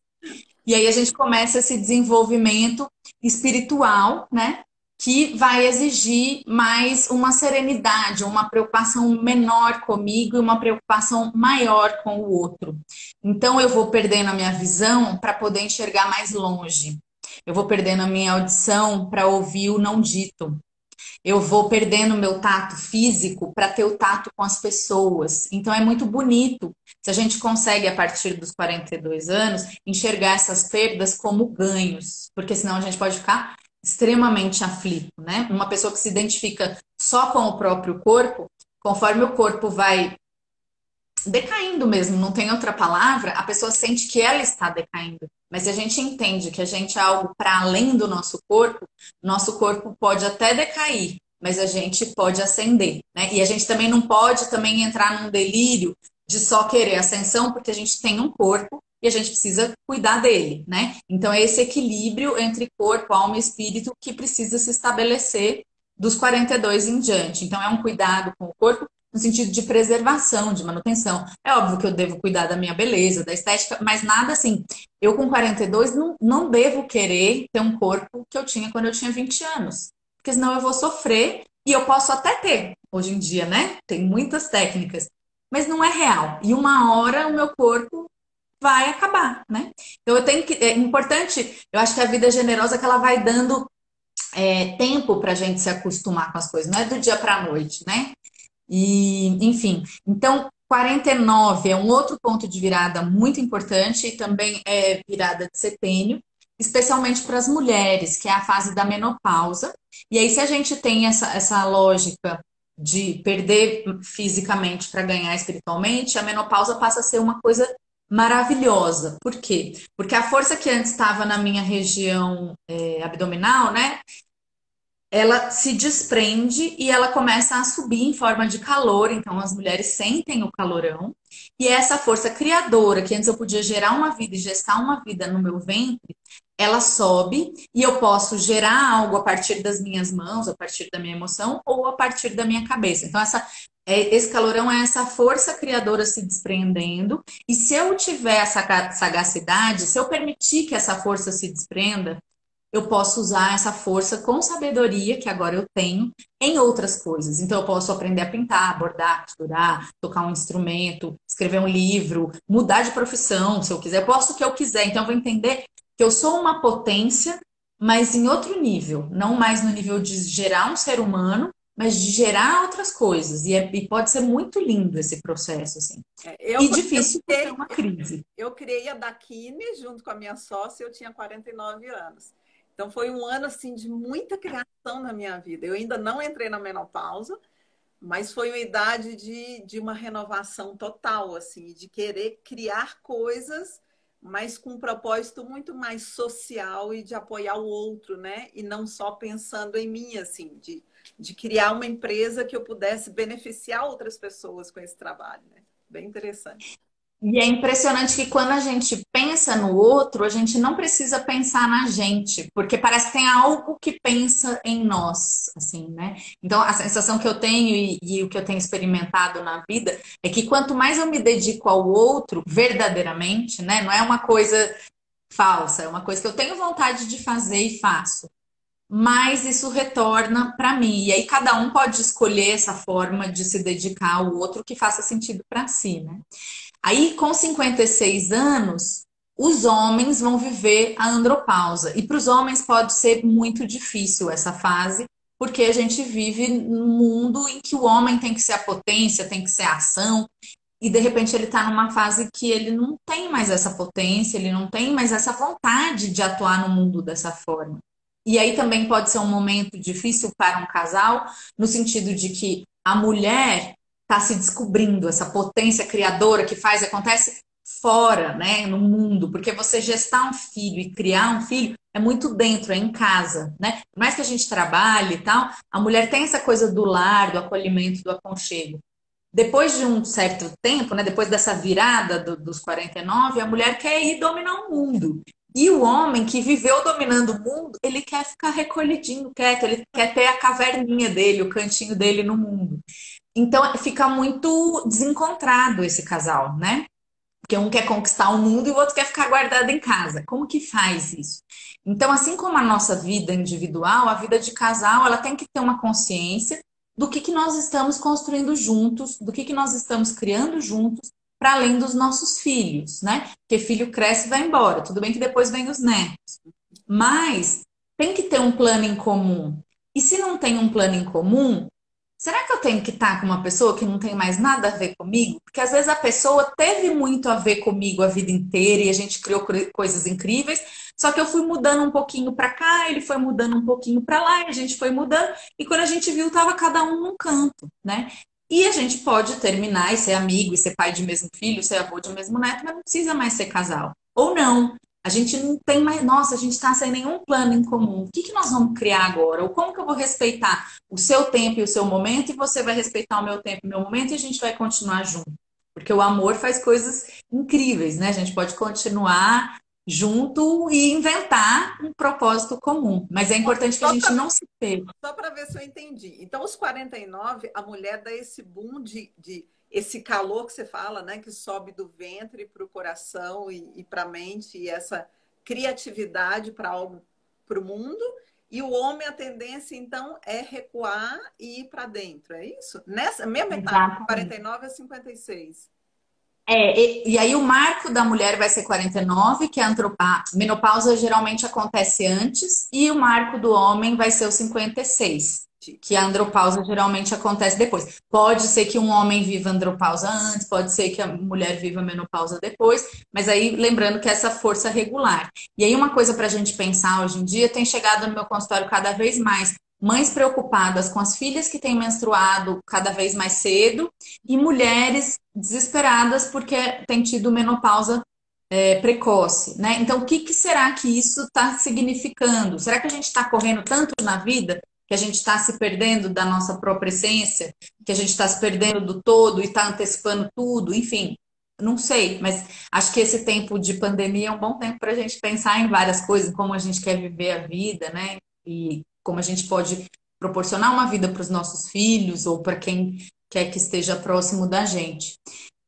E aí a gente começa esse desenvolvimento espiritual, né? Que vai exigir mais uma serenidade, uma preocupação menor comigo e uma preocupação maior com o outro. Então eu vou perdendo a minha visão para poder enxergar mais longe. Eu vou perdendo a minha audição para ouvir o não dito. Eu vou perdendo o meu tato físico para ter o tato com as pessoas. Então é muito bonito se a gente consegue, a partir dos 42 anos, enxergar essas perdas como ganhos, porque senão a gente pode ficar extremamente aflito, né? Uma pessoa que se identifica só com o próprio corpo, conforme o corpo vai decaindo mesmo, não tem outra palavra, a pessoa sente que ela está decaindo. Mas se a gente entende que a gente é algo para além do nosso corpo pode até decair, mas a gente pode ascender, né? E a gente também não pode também entrar num delírio de só querer ascensão, porque a gente tem um corpo e a gente precisa cuidar dele, né? Então é esse equilíbrio entre corpo, alma e espírito que precisa se estabelecer dos 42 em diante. Então é um cuidado com o corpo, no sentido de preservação, de manutenção. É óbvio que eu devo cuidar da minha beleza, da estética, mas nada assim. Eu com 42 não devo querer ter um corpo que eu tinha quando eu tinha 20 anos, porque senão eu vou sofrer e eu posso até ter, hoje em dia, né? Tem muitas técnicas, mas não é real. E uma hora o meu corpo vai acabar, né? Então eu tenho que. É importante, eu acho que a vida é generosa que ela vai dando tempo para a gente se acostumar com as coisas, não é do dia para a noite, né? E, enfim, então 49 é um outro ponto de virada muito importante e também é virada de setênio, especialmente para as mulheres, que é a fase da menopausa. E aí, se a gente tem essa lógica de perder fisicamente para ganhar espiritualmente, a menopausa passa a ser uma coisa maravilhosa. Por quê? Porque a força que antes estava na minha região abdominal, né? Ela se desprende e ela começa a subir em forma de calor, então as mulheres sentem o calorão, e essa força criadora, que antes eu podia gerar uma vida e gestar uma vida no meu ventre, ela sobe e eu posso gerar algo a partir das minhas mãos, a partir da minha emoção ou a partir da minha cabeça. Então, esse calorão é essa força criadora se desprendendo, e se eu tiver essa sagacidade, se eu permitir que essa força se desprenda, eu posso usar essa força com sabedoria que agora eu tenho em outras coisas. Então, eu posso aprender a pintar, bordar, costurar, tocar um instrumento, escrever um livro, mudar de profissão, se eu quiser. Eu posso o que eu quiser. Então, eu vou entender que eu sou uma potência, mas em outro nível. Não mais no nível de gerar um ser humano, mas de gerar outras coisas. E pode ser muito lindo esse processo, assim. Eu, E por exemplo, difícil porque é uma crise. eu criei a Daquine junto com a minha sócia, eu tinha 49 anos. Então foi um ano assim de muita criação na minha vida. Eu ainda não entrei na menopausa, mas foi uma idade de uma renovação total, assim, de querer criar coisas, mas com um propósito muito mais social e de apoiar o outro, né? E não só pensando em mim, assim, de criar uma empresa que eu pudesse beneficiar outras pessoas com esse trabalho, né? Bem interessante. E é impressionante que quando a gente pensa no outro, a gente não precisa pensar na gente, porque parece que tem algo que pensa em nós, assim, né? Então, a sensação que eu tenho e o que eu tenho experimentado na vida é que quanto mais eu me dedico ao outro, verdadeiramente, né? Não é uma coisa falsa, é uma coisa que eu tenho vontade de fazer e faço. Mas isso retorna para mim. E aí cada um pode escolher essa forma de se dedicar ao outro que faça sentido para si, né? Aí, com 56 anos, os homens vão viver a andropausa. E para os homens pode ser muito difícil essa fase, porque a gente vive num mundo em que o homem tem que ser a potência, tem que ser a ação, e de repente ele está numa fase que ele não tem mais essa potência, ele não tem mais essa vontade de atuar no mundo dessa forma. E aí também pode ser um momento difícil para um casal, no sentido de que a mulher está se descobrindo, essa potência criadora que faz, acontece fora, né, no mundo, porque você gestar um filho e criar um filho é muito dentro, é em casa, né? Por mais que a gente trabalhe e tal, a mulher tem essa coisa do lar, do acolhimento, do aconchego. Depois de um certo tempo, né, depois dessa virada dos 49, a mulher quer ir dominar o mundo. E o homem que viveu dominando o mundo, ele quer ficar recolhidinho, quieto, ele quer ter a caverninha dele, o cantinho dele no mundo. Então fica muito desencontrado esse casal, né? Porque um quer conquistar o mundo e o outro quer ficar guardado em casa. Como que faz isso? Então, assim como a nossa vida individual, a vida de casal, ela tem que ter uma consciência do que nós estamos construindo juntos, do que nós estamos criando juntos, para além dos nossos filhos, né? Porque filho cresce e vai embora. Tudo bem que depois vem os netos. Mas tem que ter um plano em comum. E se não tem um plano em comum, será que eu tenho que estar com uma pessoa que não tem mais nada a ver comigo? Porque às vezes a pessoa teve muito a ver comigo a vida inteira e a gente criou coisas incríveis, só que eu fui mudando um pouquinho para cá, ele foi mudando um pouquinho para lá, e a gente foi mudando, e quando a gente viu, tava cada um num canto, né? E a gente pode terminar e ser amigo, e ser pai de mesmo filho, ser avô de mesmo neto, mas não precisa mais ser casal. Ou não. A gente não tem mais, nossa, a gente está sem nenhum plano em comum. O que nós vamos criar agora? Ou como que eu vou respeitar o seu tempo e o seu momento, e você vai respeitar o meu tempo e o meu momento, e a gente vai continuar junto? Porque o amor faz coisas incríveis, né? A gente pode continuar junto e inventar um propósito comum. Mas é importante que a Só gente para não se perca. só para ver se eu entendi. Então, os 49, a mulher dá esse boom esse calor que você fala, né? Que sobe do ventre para o coração e para a mente, e essa criatividade para algo para o mundo. E o homem, a tendência, então, é recuar e ir para dentro, é isso? Nessa mesma etapa, de Exatamente. 49 a 56. E aí o marco da mulher vai ser 49, que a menopausa geralmente acontece antes, e o marco do homem vai ser o 56, que a andropausa geralmente acontece depois. Pode ser que um homem viva andropausa antes, pode ser que a mulher viva menopausa depois, mas aí lembrando que essa força regular. E aí uma coisa para a gente pensar hoje em dia, tem chegado no meu consultório cada vez mais mães preocupadas com as filhas que têm menstruado cada vez mais cedo e mulheres desesperadas porque têm tido menopausa precoce, né? Então, o que será que isso está significando? Será que a gente está correndo tanto na vida que a gente está se perdendo da nossa própria essência, que a gente está se perdendo do todo e está antecipando tudo? Enfim, não sei, mas acho que esse tempo de pandemia é um bom tempo para a gente pensar em várias coisas, como a gente quer viver a vida, né? E como a gente pode proporcionar uma vida para os nossos filhos ou para quem quer que esteja próximo da gente.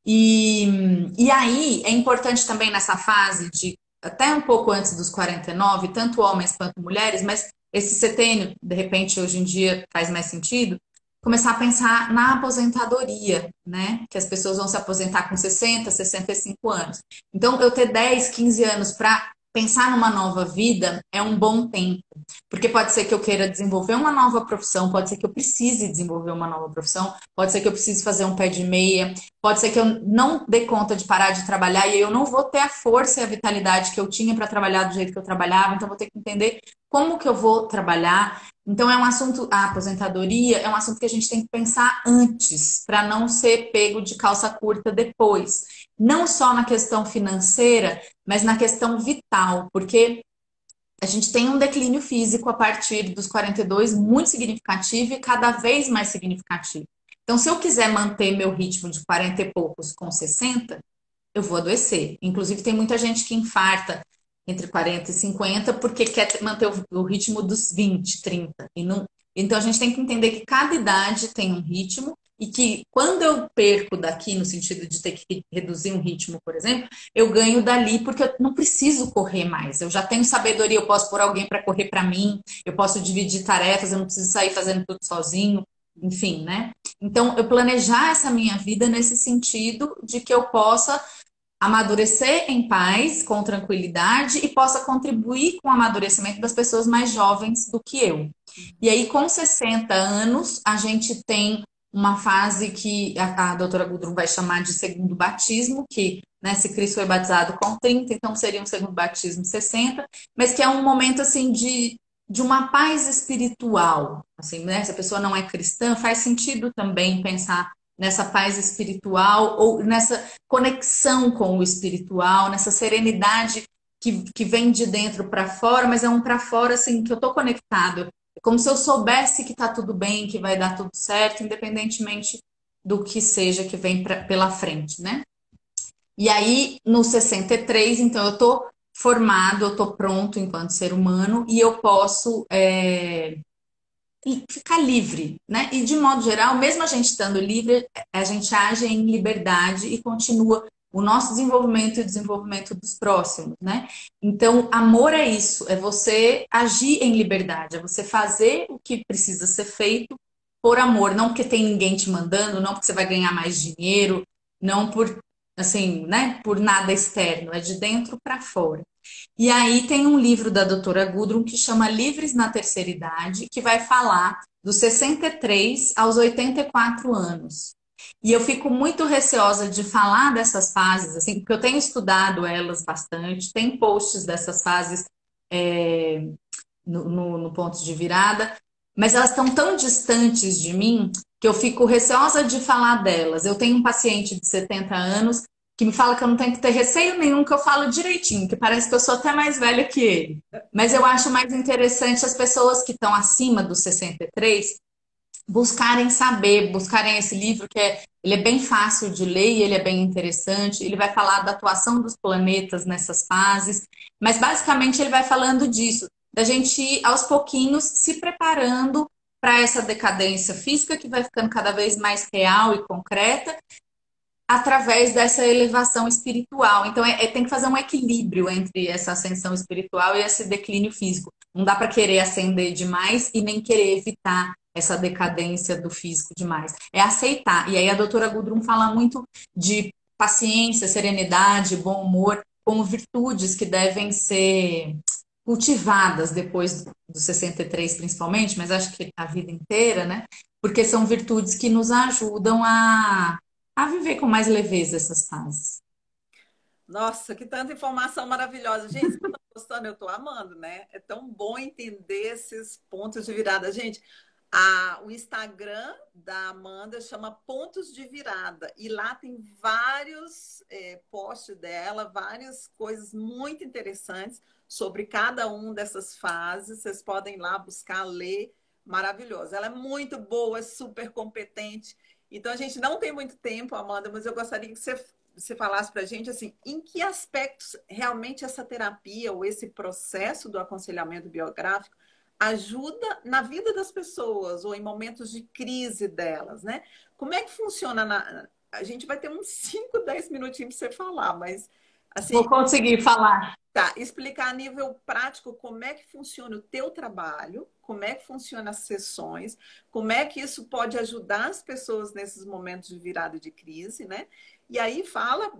E aí é importante também nessa fase de até um pouco antes dos 49, tanto homens quanto mulheres, mas esse setênio, de repente, hoje em dia faz mais sentido, começar a pensar na aposentadoria, né? Que as pessoas vão se aposentar com 60, 65 anos. Então, eu ter 10, 15 anos para pensar numa nova vida é um bom tempo. Porque pode ser que eu queira desenvolver uma nova profissão, pode ser que eu precise desenvolver uma nova profissão, pode ser que eu precise fazer um pé de meia, pode ser que eu não dê conta de parar de trabalhar e eu não vou ter a força e a vitalidade que eu tinha para trabalhar do jeito que eu trabalhava, então vou ter que entender como que eu vou trabalhar. Então é um assunto, a aposentadoria é um assunto que a gente tem que pensar antes, para não ser pego de calça curta depois. Não só na questão financeira, mas na questão vital, porque a gente tem um declínio físico a partir dos 42 muito significativo e cada vez mais significativo. Então, se eu quiser manter meu ritmo de 40 e poucos com 60, eu vou adoecer. Inclusive, tem muita gente que infarta entre 40 e 50 porque quer manter o ritmo dos 20, 30. E não... Então, a gente tem que entender que cada idade tem um ritmo e que quando eu perco daqui, no sentido de ter que reduzir um ritmo, por exemplo, eu ganho dali porque eu não preciso correr mais. Eu já tenho sabedoria, eu posso pôr alguém para correr para mim, eu posso dividir tarefas, eu não preciso sair fazendo tudo sozinho, enfim, né? Então, eu planejar essa minha vida nesse sentido de que eu possa amadurecer em paz, com tranquilidade e possa contribuir com o amadurecimento das pessoas mais jovens do que eu. E aí, com 60 anos, a gente tem uma fase que a doutora Gudrun vai chamar de segundo batismo, que, né, se Cristo foi batizado com 30, então seria um segundo batismo 60, mas que é um momento, assim, de uma paz espiritual, assim, né? Se a pessoa não é cristã, faz sentido também pensar nessa paz espiritual ou nessa conexão com o espiritual, nessa serenidade que vem de dentro para fora, mas é um para fora assim que eu estou conectado. É como se eu soubesse que está tudo bem, que vai dar tudo certo, independentemente do que seja que vem pela frente, né? E aí, no 63, então eu estou formado, eu estou pronto enquanto ser humano e eu posso e ficar livre, né? E de modo geral, mesmo a gente estando livre, a gente age em liberdade e continua o nosso desenvolvimento e o desenvolvimento dos próximos, né? Então, amor é isso, é você agir em liberdade, é você fazer o que precisa ser feito por amor, não porque tem ninguém te mandando, não porque você vai ganhar mais dinheiro, não por assim, né, por nada externo, é de dentro para fora. E aí tem um livro da doutora Gudrun que chama Livres na Terceira Idade, que vai falar dos 63 aos 84 anos. E eu fico muito receosa de falar dessas fases, assim, porque eu tenho estudado elas bastante, tem posts dessas fases é, no ponto de virada, mas elas estão tão distantes de mim que eu fico receosa de falar delas. Eu tenho um paciente de 70 anos que me fala que eu não tenho que ter receio nenhum, que eu falo direitinho, que parece que eu sou até mais velha que ele. Mas eu acho mais interessante as pessoas que estão acima dos 63 buscarem saber, buscarem esse livro ele é bem fácil de ler e ele é bem interessante. Ele vai falar da atuação dos planetas nessas fases, mas basicamente ele vai falando disso, da gente ir aos pouquinhos se preparando para essa decadência física que vai ficando cada vez mais real e concreta através dessa elevação espiritual. Então, tem que fazer um equilíbrio entre essa ascensão espiritual e esse declínio físico. Não dá para querer ascender demais e nem querer evitar essa decadência do físico demais. É aceitar. E aí a doutora Gudrun fala muito de paciência, serenidade, bom humor, como virtudes que devem ser cultivadas depois dos 63, principalmente, mas acho que a vida inteira, né? Porque são virtudes que nos ajudam a viver com mais leveza essas fases. Nossa, que tanta informação maravilhosa. Gente, vocês estão gostando? Eu estou amando, né? É tão bom entender esses pontos de virada. Gente, o Instagram da Amanda chama Pontos de Virada. E lá tem vários posts dela, várias coisas muito interessantes sobre cada uma dessas fases. Vocês podem ir lá buscar, ler. Maravilhosa. Ela é muito boa, é super competente. Então, a gente não tem muito tempo, Amanda, mas eu gostaria que você falasse para a gente assim, em que aspectos realmente essa terapia ou esse processo do aconselhamento biográfico ajuda na vida das pessoas ou em momentos de crise delas, né? Como é que funciona a gente vai ter uns 5, 10 minutinhos para você falar, mas assim, Vou conseguir falar. tá, explicar a nível prático como é que funciona o teu trabalho, como é que funcionam as sessões, como é que isso pode ajudar as pessoas nesses momentos de virada de crise, né? E aí fala,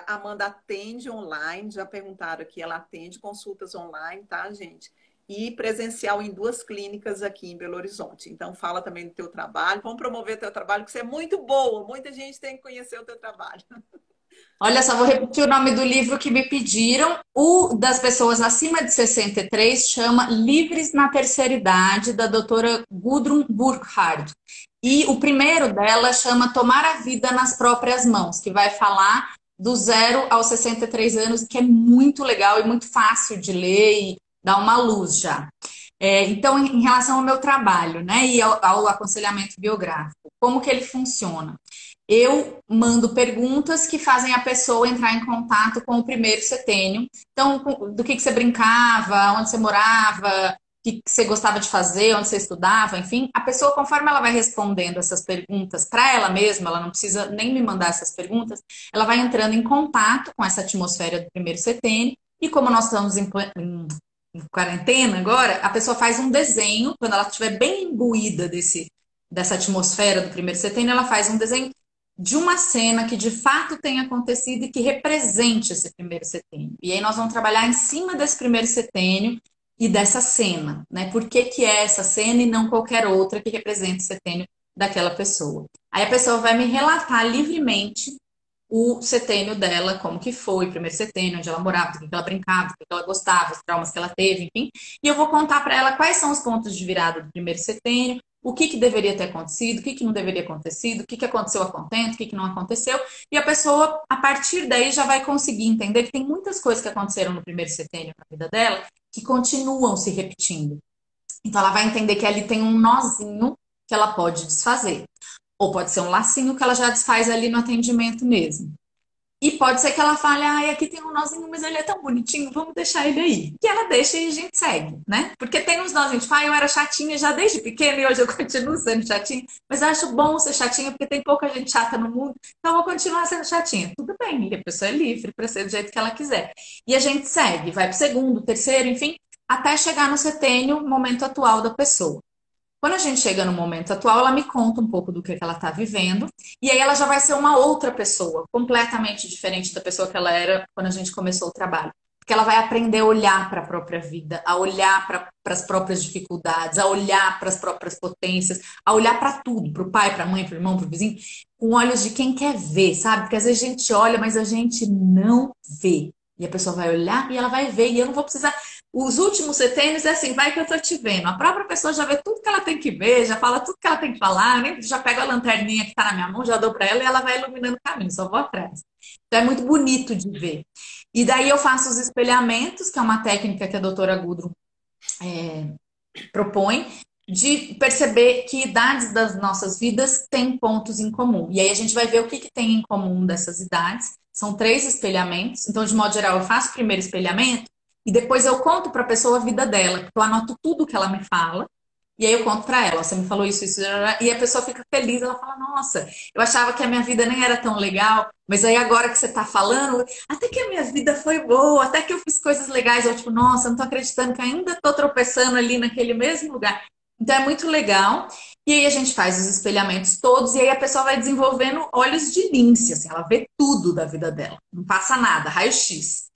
a Amanda atende online, já perguntaram aqui, ela atende consultas online, tá, gente? E presencial em 2 clínicas aqui em Belo Horizonte. Então fala também do teu trabalho, vamos promover o teu trabalho, que você é muito boa, muita gente tem que conhecer o teu trabalho. Olha só, vou repetir o nome do livro que me pediram. O das pessoas acima de 63 chama Livres na Terceira Idade, da doutora Gudrun Burkhardt. E o primeiro dela chama Tomar a Vida nas Próprias Mãos, que vai falar do 0 aos 63 anos, que é muito legal e muito fácil de ler e dá uma luz já. Então, em relação ao meu trabalho, né, e ao aconselhamento biográfico, como que ele funciona? Eu mando perguntas que fazem a pessoa entrar em contato com o primeiro setênio. Então, do que você brincava, onde você morava, o que você gostava de fazer, onde você estudava, enfim. A pessoa, conforme ela vai respondendo essas perguntas para ela mesma, ela não precisa nem me mandar essas perguntas, ela vai entrando em contato com essa atmosfera do primeiro setênio. E como nós estamos em quarentena agora, a pessoa faz um desenho, quando ela estiver bem imbuída dessa atmosfera do primeiro setênio, ela faz um desenho de uma cena que de fato tenha acontecido e que represente esse primeiro setênio. E aí nós vamos trabalhar em cima desse primeiro setênio e dessa cena, né? Por que que é essa cena e não qualquer outra que represente o setênio daquela pessoa? Aí a pessoa vai me relatar livremente o setênio dela, como que foi, o primeiro setênio, onde ela morava, do que ela brincava, do que ela gostava, os traumas que ela teve, enfim. E eu vou contar para ela quais são os pontos de virada do primeiro setênio, o que deveria ter acontecido, o que não deveria ter acontecido, o que aconteceu a contento, o que não aconteceu. E a pessoa, a partir daí, já vai conseguir entender que tem muitas coisas que aconteceram no primeiro setênio na vida dela que continuam se repetindo. Então, ela vai entender que ali tem um nozinho que ela pode desfazer. Ou pode ser um lacinho que ela já desfaz ali no atendimento mesmo. E pode ser que ela fale, ah, aqui tem um nozinho, mas ele é tão bonitinho, vamos deixar ele aí. E ela deixa e a gente segue, né? Porque tem uns nozinhos, tipo, ah, eu era chatinha já desde pequena e hoje eu continuo sendo chatinha, mas eu acho bom ser chatinha porque tem pouca gente chata no mundo, então eu vou continuar sendo chatinha. Tudo bem, e a pessoa é livre para ser do jeito que ela quiser. E a gente segue, vai pro segundo, terceiro, enfim, até chegar no setênio, momento atual da pessoa. Quando a gente chega no momento atual, ela me conta um pouco do que ela está vivendo, e aí ela já vai ser uma outra pessoa, completamente diferente da pessoa que ela era quando a gente começou o trabalho. Porque ela vai aprender a olhar para a própria vida, a olhar para as próprias dificuldades, a olhar para as próprias potências, a olhar para tudo, para o pai, para a mãe, para o irmão, para o vizinho, com olhos de quem quer ver, sabe? Porque às vezes a gente olha, mas a gente não vê. E a pessoa vai olhar e ela vai ver, e eu não vou precisar. Os últimos setênios é assim, vai que eu tô te vendo. A própria pessoa já vê tudo que ela tem que ver, já fala tudo que ela tem que falar, né? Já pega a lanterninha que tá na minha mão, já dou para ela e ela vai iluminando o caminho, só vou atrás. Então é muito bonito de ver. E daí eu faço os espelhamentos, que é uma técnica que a doutora Gudrun propõe, de perceber que idades das nossas vidas têm pontos em comum. E aí a gente vai ver o que, que tem em comum dessas idades. São 3 espelhamentos. Então, de modo geral, eu faço o primeiro espelhamento e depois eu conto para a pessoa a vida dela. Eu anoto tudo que ela me fala. E aí eu conto para ela, ó, você me falou isso, e a pessoa fica feliz, ela fala, nossa, eu achava que a minha vida nem era tão legal, mas aí agora que você está falando, até que a minha vida foi boa, até que eu fiz coisas legais, eu tipo, nossa, não tô acreditando que ainda tô tropeçando ali naquele mesmo lugar. Então é muito legal. E aí a gente faz os espelhamentos todos, e aí a pessoa vai desenvolvendo olhos de lince, assim, ela vê tudo da vida dela, não passa nada, raio-x.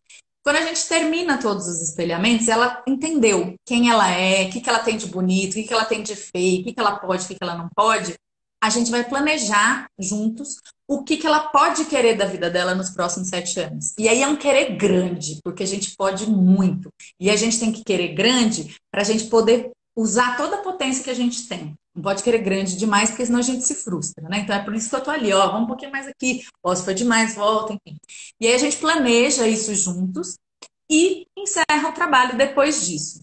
Quando a gente termina todos os espelhamentos, ela entendeu quem ela é, o que que ela tem de bonito, o que que ela tem de feio, o que que ela pode, o que que ela não pode. A gente vai planejar juntos o que que ela pode querer da vida dela nos próximos 7 anos. E aí é um querer grande, porque a gente pode muito. E a gente tem que querer grande para a gente poder usar toda a potência que a gente tem. Não pode querer grande demais, porque senão a gente se frustra, né? Então é por isso que eu tô ali, ó, vamos um pouquinho mais aqui, ó, se foi demais, volta, enfim. E aí a gente planeja isso juntos e encerra o trabalho depois disso.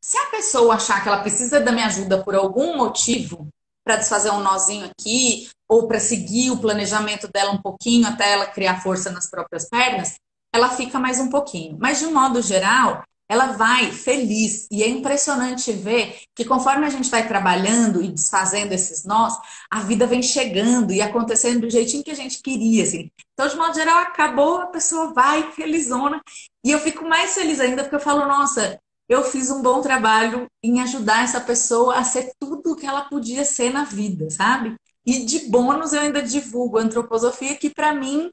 Se a pessoa achar que ela precisa da minha ajuda por algum motivo, para desfazer um nozinho aqui, ou para seguir o planejamento dela um pouquinho até ela criar força nas próprias pernas, ela fica mais um pouquinho. Mas, de um modo geral, ela vai feliz. E é impressionante ver que conforme a gente vai trabalhando e desfazendo esses nós, a vida vem chegando e acontecendo do jeitinho que a gente queria, assim. Então, de modo geral, acabou, a pessoa vai felizona. E eu fico mais feliz ainda porque eu falo, nossa, eu fiz um bom trabalho em ajudar essa pessoa a ser tudo o que ela podia ser na vida, sabe? E de bônus eu ainda divulgo a antroposofia, que para mim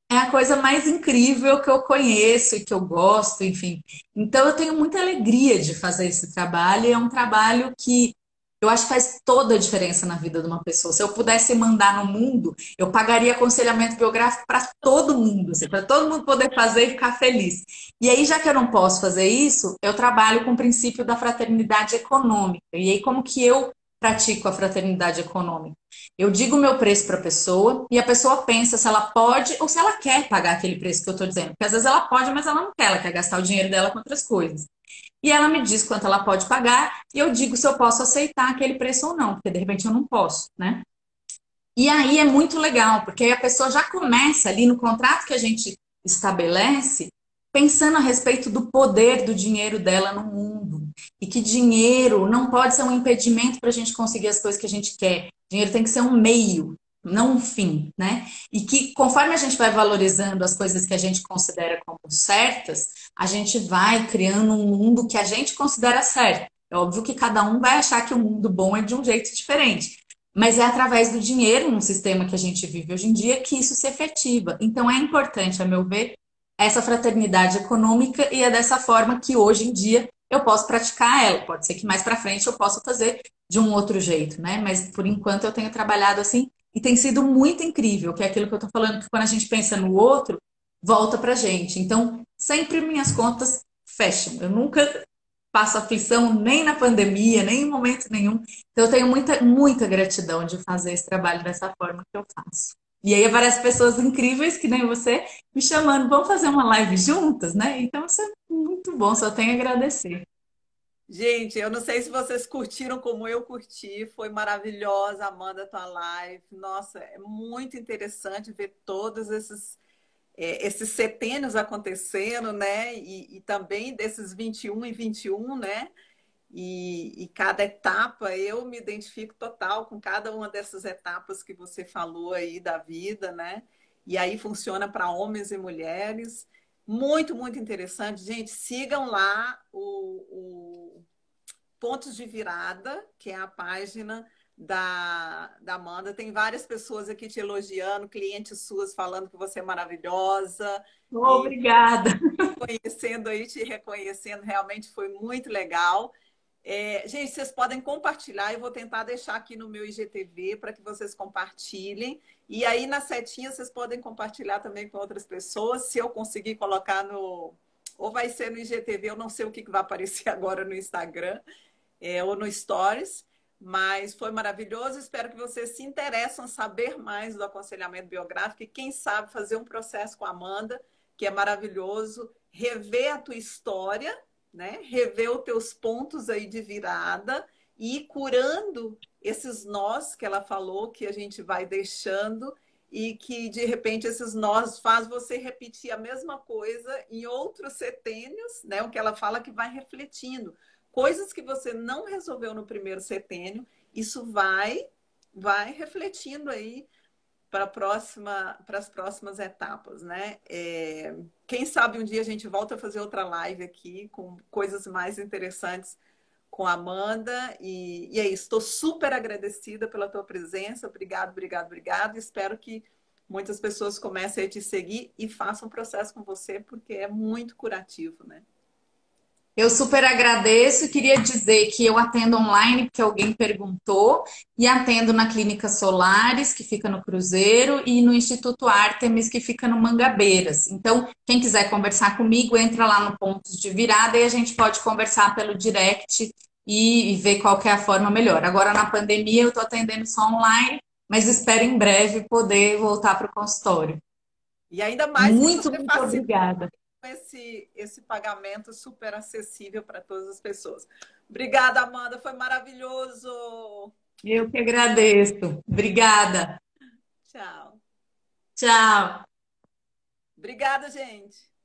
é a coisa mais incrível que eu conheço e que eu gosto, enfim. Então eu tenho muita alegria de fazer esse trabalho, e é um trabalho que eu acho que faz toda a diferença na vida de uma pessoa. Se eu pudesse mandar no mundo, eu pagaria aconselhamento biográfico para todo mundo, assim, para todo mundo poder fazer e ficar feliz. E aí, já que eu não posso fazer isso, eu trabalho com o princípio da fraternidade econômica. E aí, como que eu pratico a fraternidade econômica? Eu digo o meu preço para a pessoa e a pessoa pensa se ela pode ou se ela quer pagar aquele preço que eu estou dizendo. Porque às vezes ela pode, mas ela não quer, ela quer gastar o dinheiro dela com outras coisas. E ela me diz quanto ela pode pagar e eu digo se eu posso aceitar aquele preço ou não, porque de repente eu não posso, né? E aí é muito legal, porque aí a pessoa já começa ali no contrato que a gente estabelece, pensando a respeito do poder do dinheiro dela no mundo. E que dinheiro não pode ser um impedimento para a gente conseguir as coisas que a gente quer. Dinheiro tem que ser um meio, não um fim, né? E que conforme a gente vai valorizando as coisas que a gente considera como certas, a gente vai criando um mundo que a gente considera certo. É óbvio que cada um vai achar que o mundo bom é de um jeito diferente. Mas é através do dinheiro, num sistema que a gente vive hoje em dia, que isso se efetiva. Então é importante, a meu ver, essa fraternidade econômica e é dessa forma que hoje em dia eu posso praticar ela. Pode ser que mais para frente eu possa fazer de um outro jeito, né? Mas por enquanto eu tenho trabalhado assim e tem sido muito incrível, que é aquilo que eu estou falando, que quando a gente pensa no outro, volta pra gente. Então, sempre minhas contas fecham. Eu nunca passo aflição nem na pandemia, nem em momento nenhum. Então, eu tenho muita, muita gratidão de fazer esse trabalho dessa forma que eu faço. E aí aparecem pessoas incríveis, que nem você, me chamando, vamos fazer uma live juntas, né? Então, isso é muito bom, só tenho a agradecer. Gente, eu não sei se vocês curtiram como eu curti, foi maravilhosa, Amanda, tua live. Nossa, é muito interessante ver todos esses setênios acontecendo, né? E também desses 21 e 21, né? E cada etapa, eu me identifico total com cada uma dessas etapas que você falou aí da vida, né? E aí funciona para homens e mulheres. Muito, muito interessante. Gente, sigam lá o Pontos de Virada, que é a página da Amanda. Tem várias pessoas aqui te elogiando, clientes suas falando que você é maravilhosa. E Obrigada. conhecendo aí, te reconhecendo, realmente foi muito legal. Gente, vocês podem compartilhar, eu vou tentar deixar aqui no meu IGTV para que vocês compartilhem. E aí na setinha vocês podem compartilhar também com outras pessoas. Se eu conseguir colocar no. Ou vai ser no IGTV, eu não sei o que vai aparecer agora no Instagram, ou no Stories. Mas foi maravilhoso. Espero que vocês se interessem em saber mais do aconselhamento biográfico e, quem sabe, fazer um processo com a Amanda, que é maravilhoso, rever a tua história, né? Rever os teus pontos aí de virada e ir curando esses nós que ela falou que a gente vai deixando e que de repente esses nós faz você repetir a mesma coisa em outros setênios, né? O que ela fala que vai refletindo. Coisas que você não resolveu no primeiro setênio, isso vai refletindo aí para as próximas etapas, né? Quem sabe um dia a gente volta a fazer outra live aqui com coisas mais interessantes com a Amanda. E é isso. Estou super agradecida pela tua presença. Obrigado, obrigado, obrigado. Espero que muitas pessoas comecem a te seguir e façam um processo com você, porque é muito curativo, né? Eu super agradeço. Queria dizer que eu atendo online, porque alguém perguntou, e atendo na Clínica Solares, que fica no Cruzeiro, e no Instituto Artemis, que fica no Mangabeiras. Então, quem quiser conversar comigo, entra lá no Pontos de Virada e a gente pode conversar pelo direct e ver qual que é a forma melhor. Agora, na pandemia, eu estou atendendo só online, mas espero em breve poder voltar para o consultório. E ainda mais que Muito, você muito facilita obrigada. esse pagamento super acessível para todas as pessoas. Obrigada, Amanda. Foi maravilhoso. Eu que agradeço. Obrigada. Tchau. Tchau. Obrigada, gente.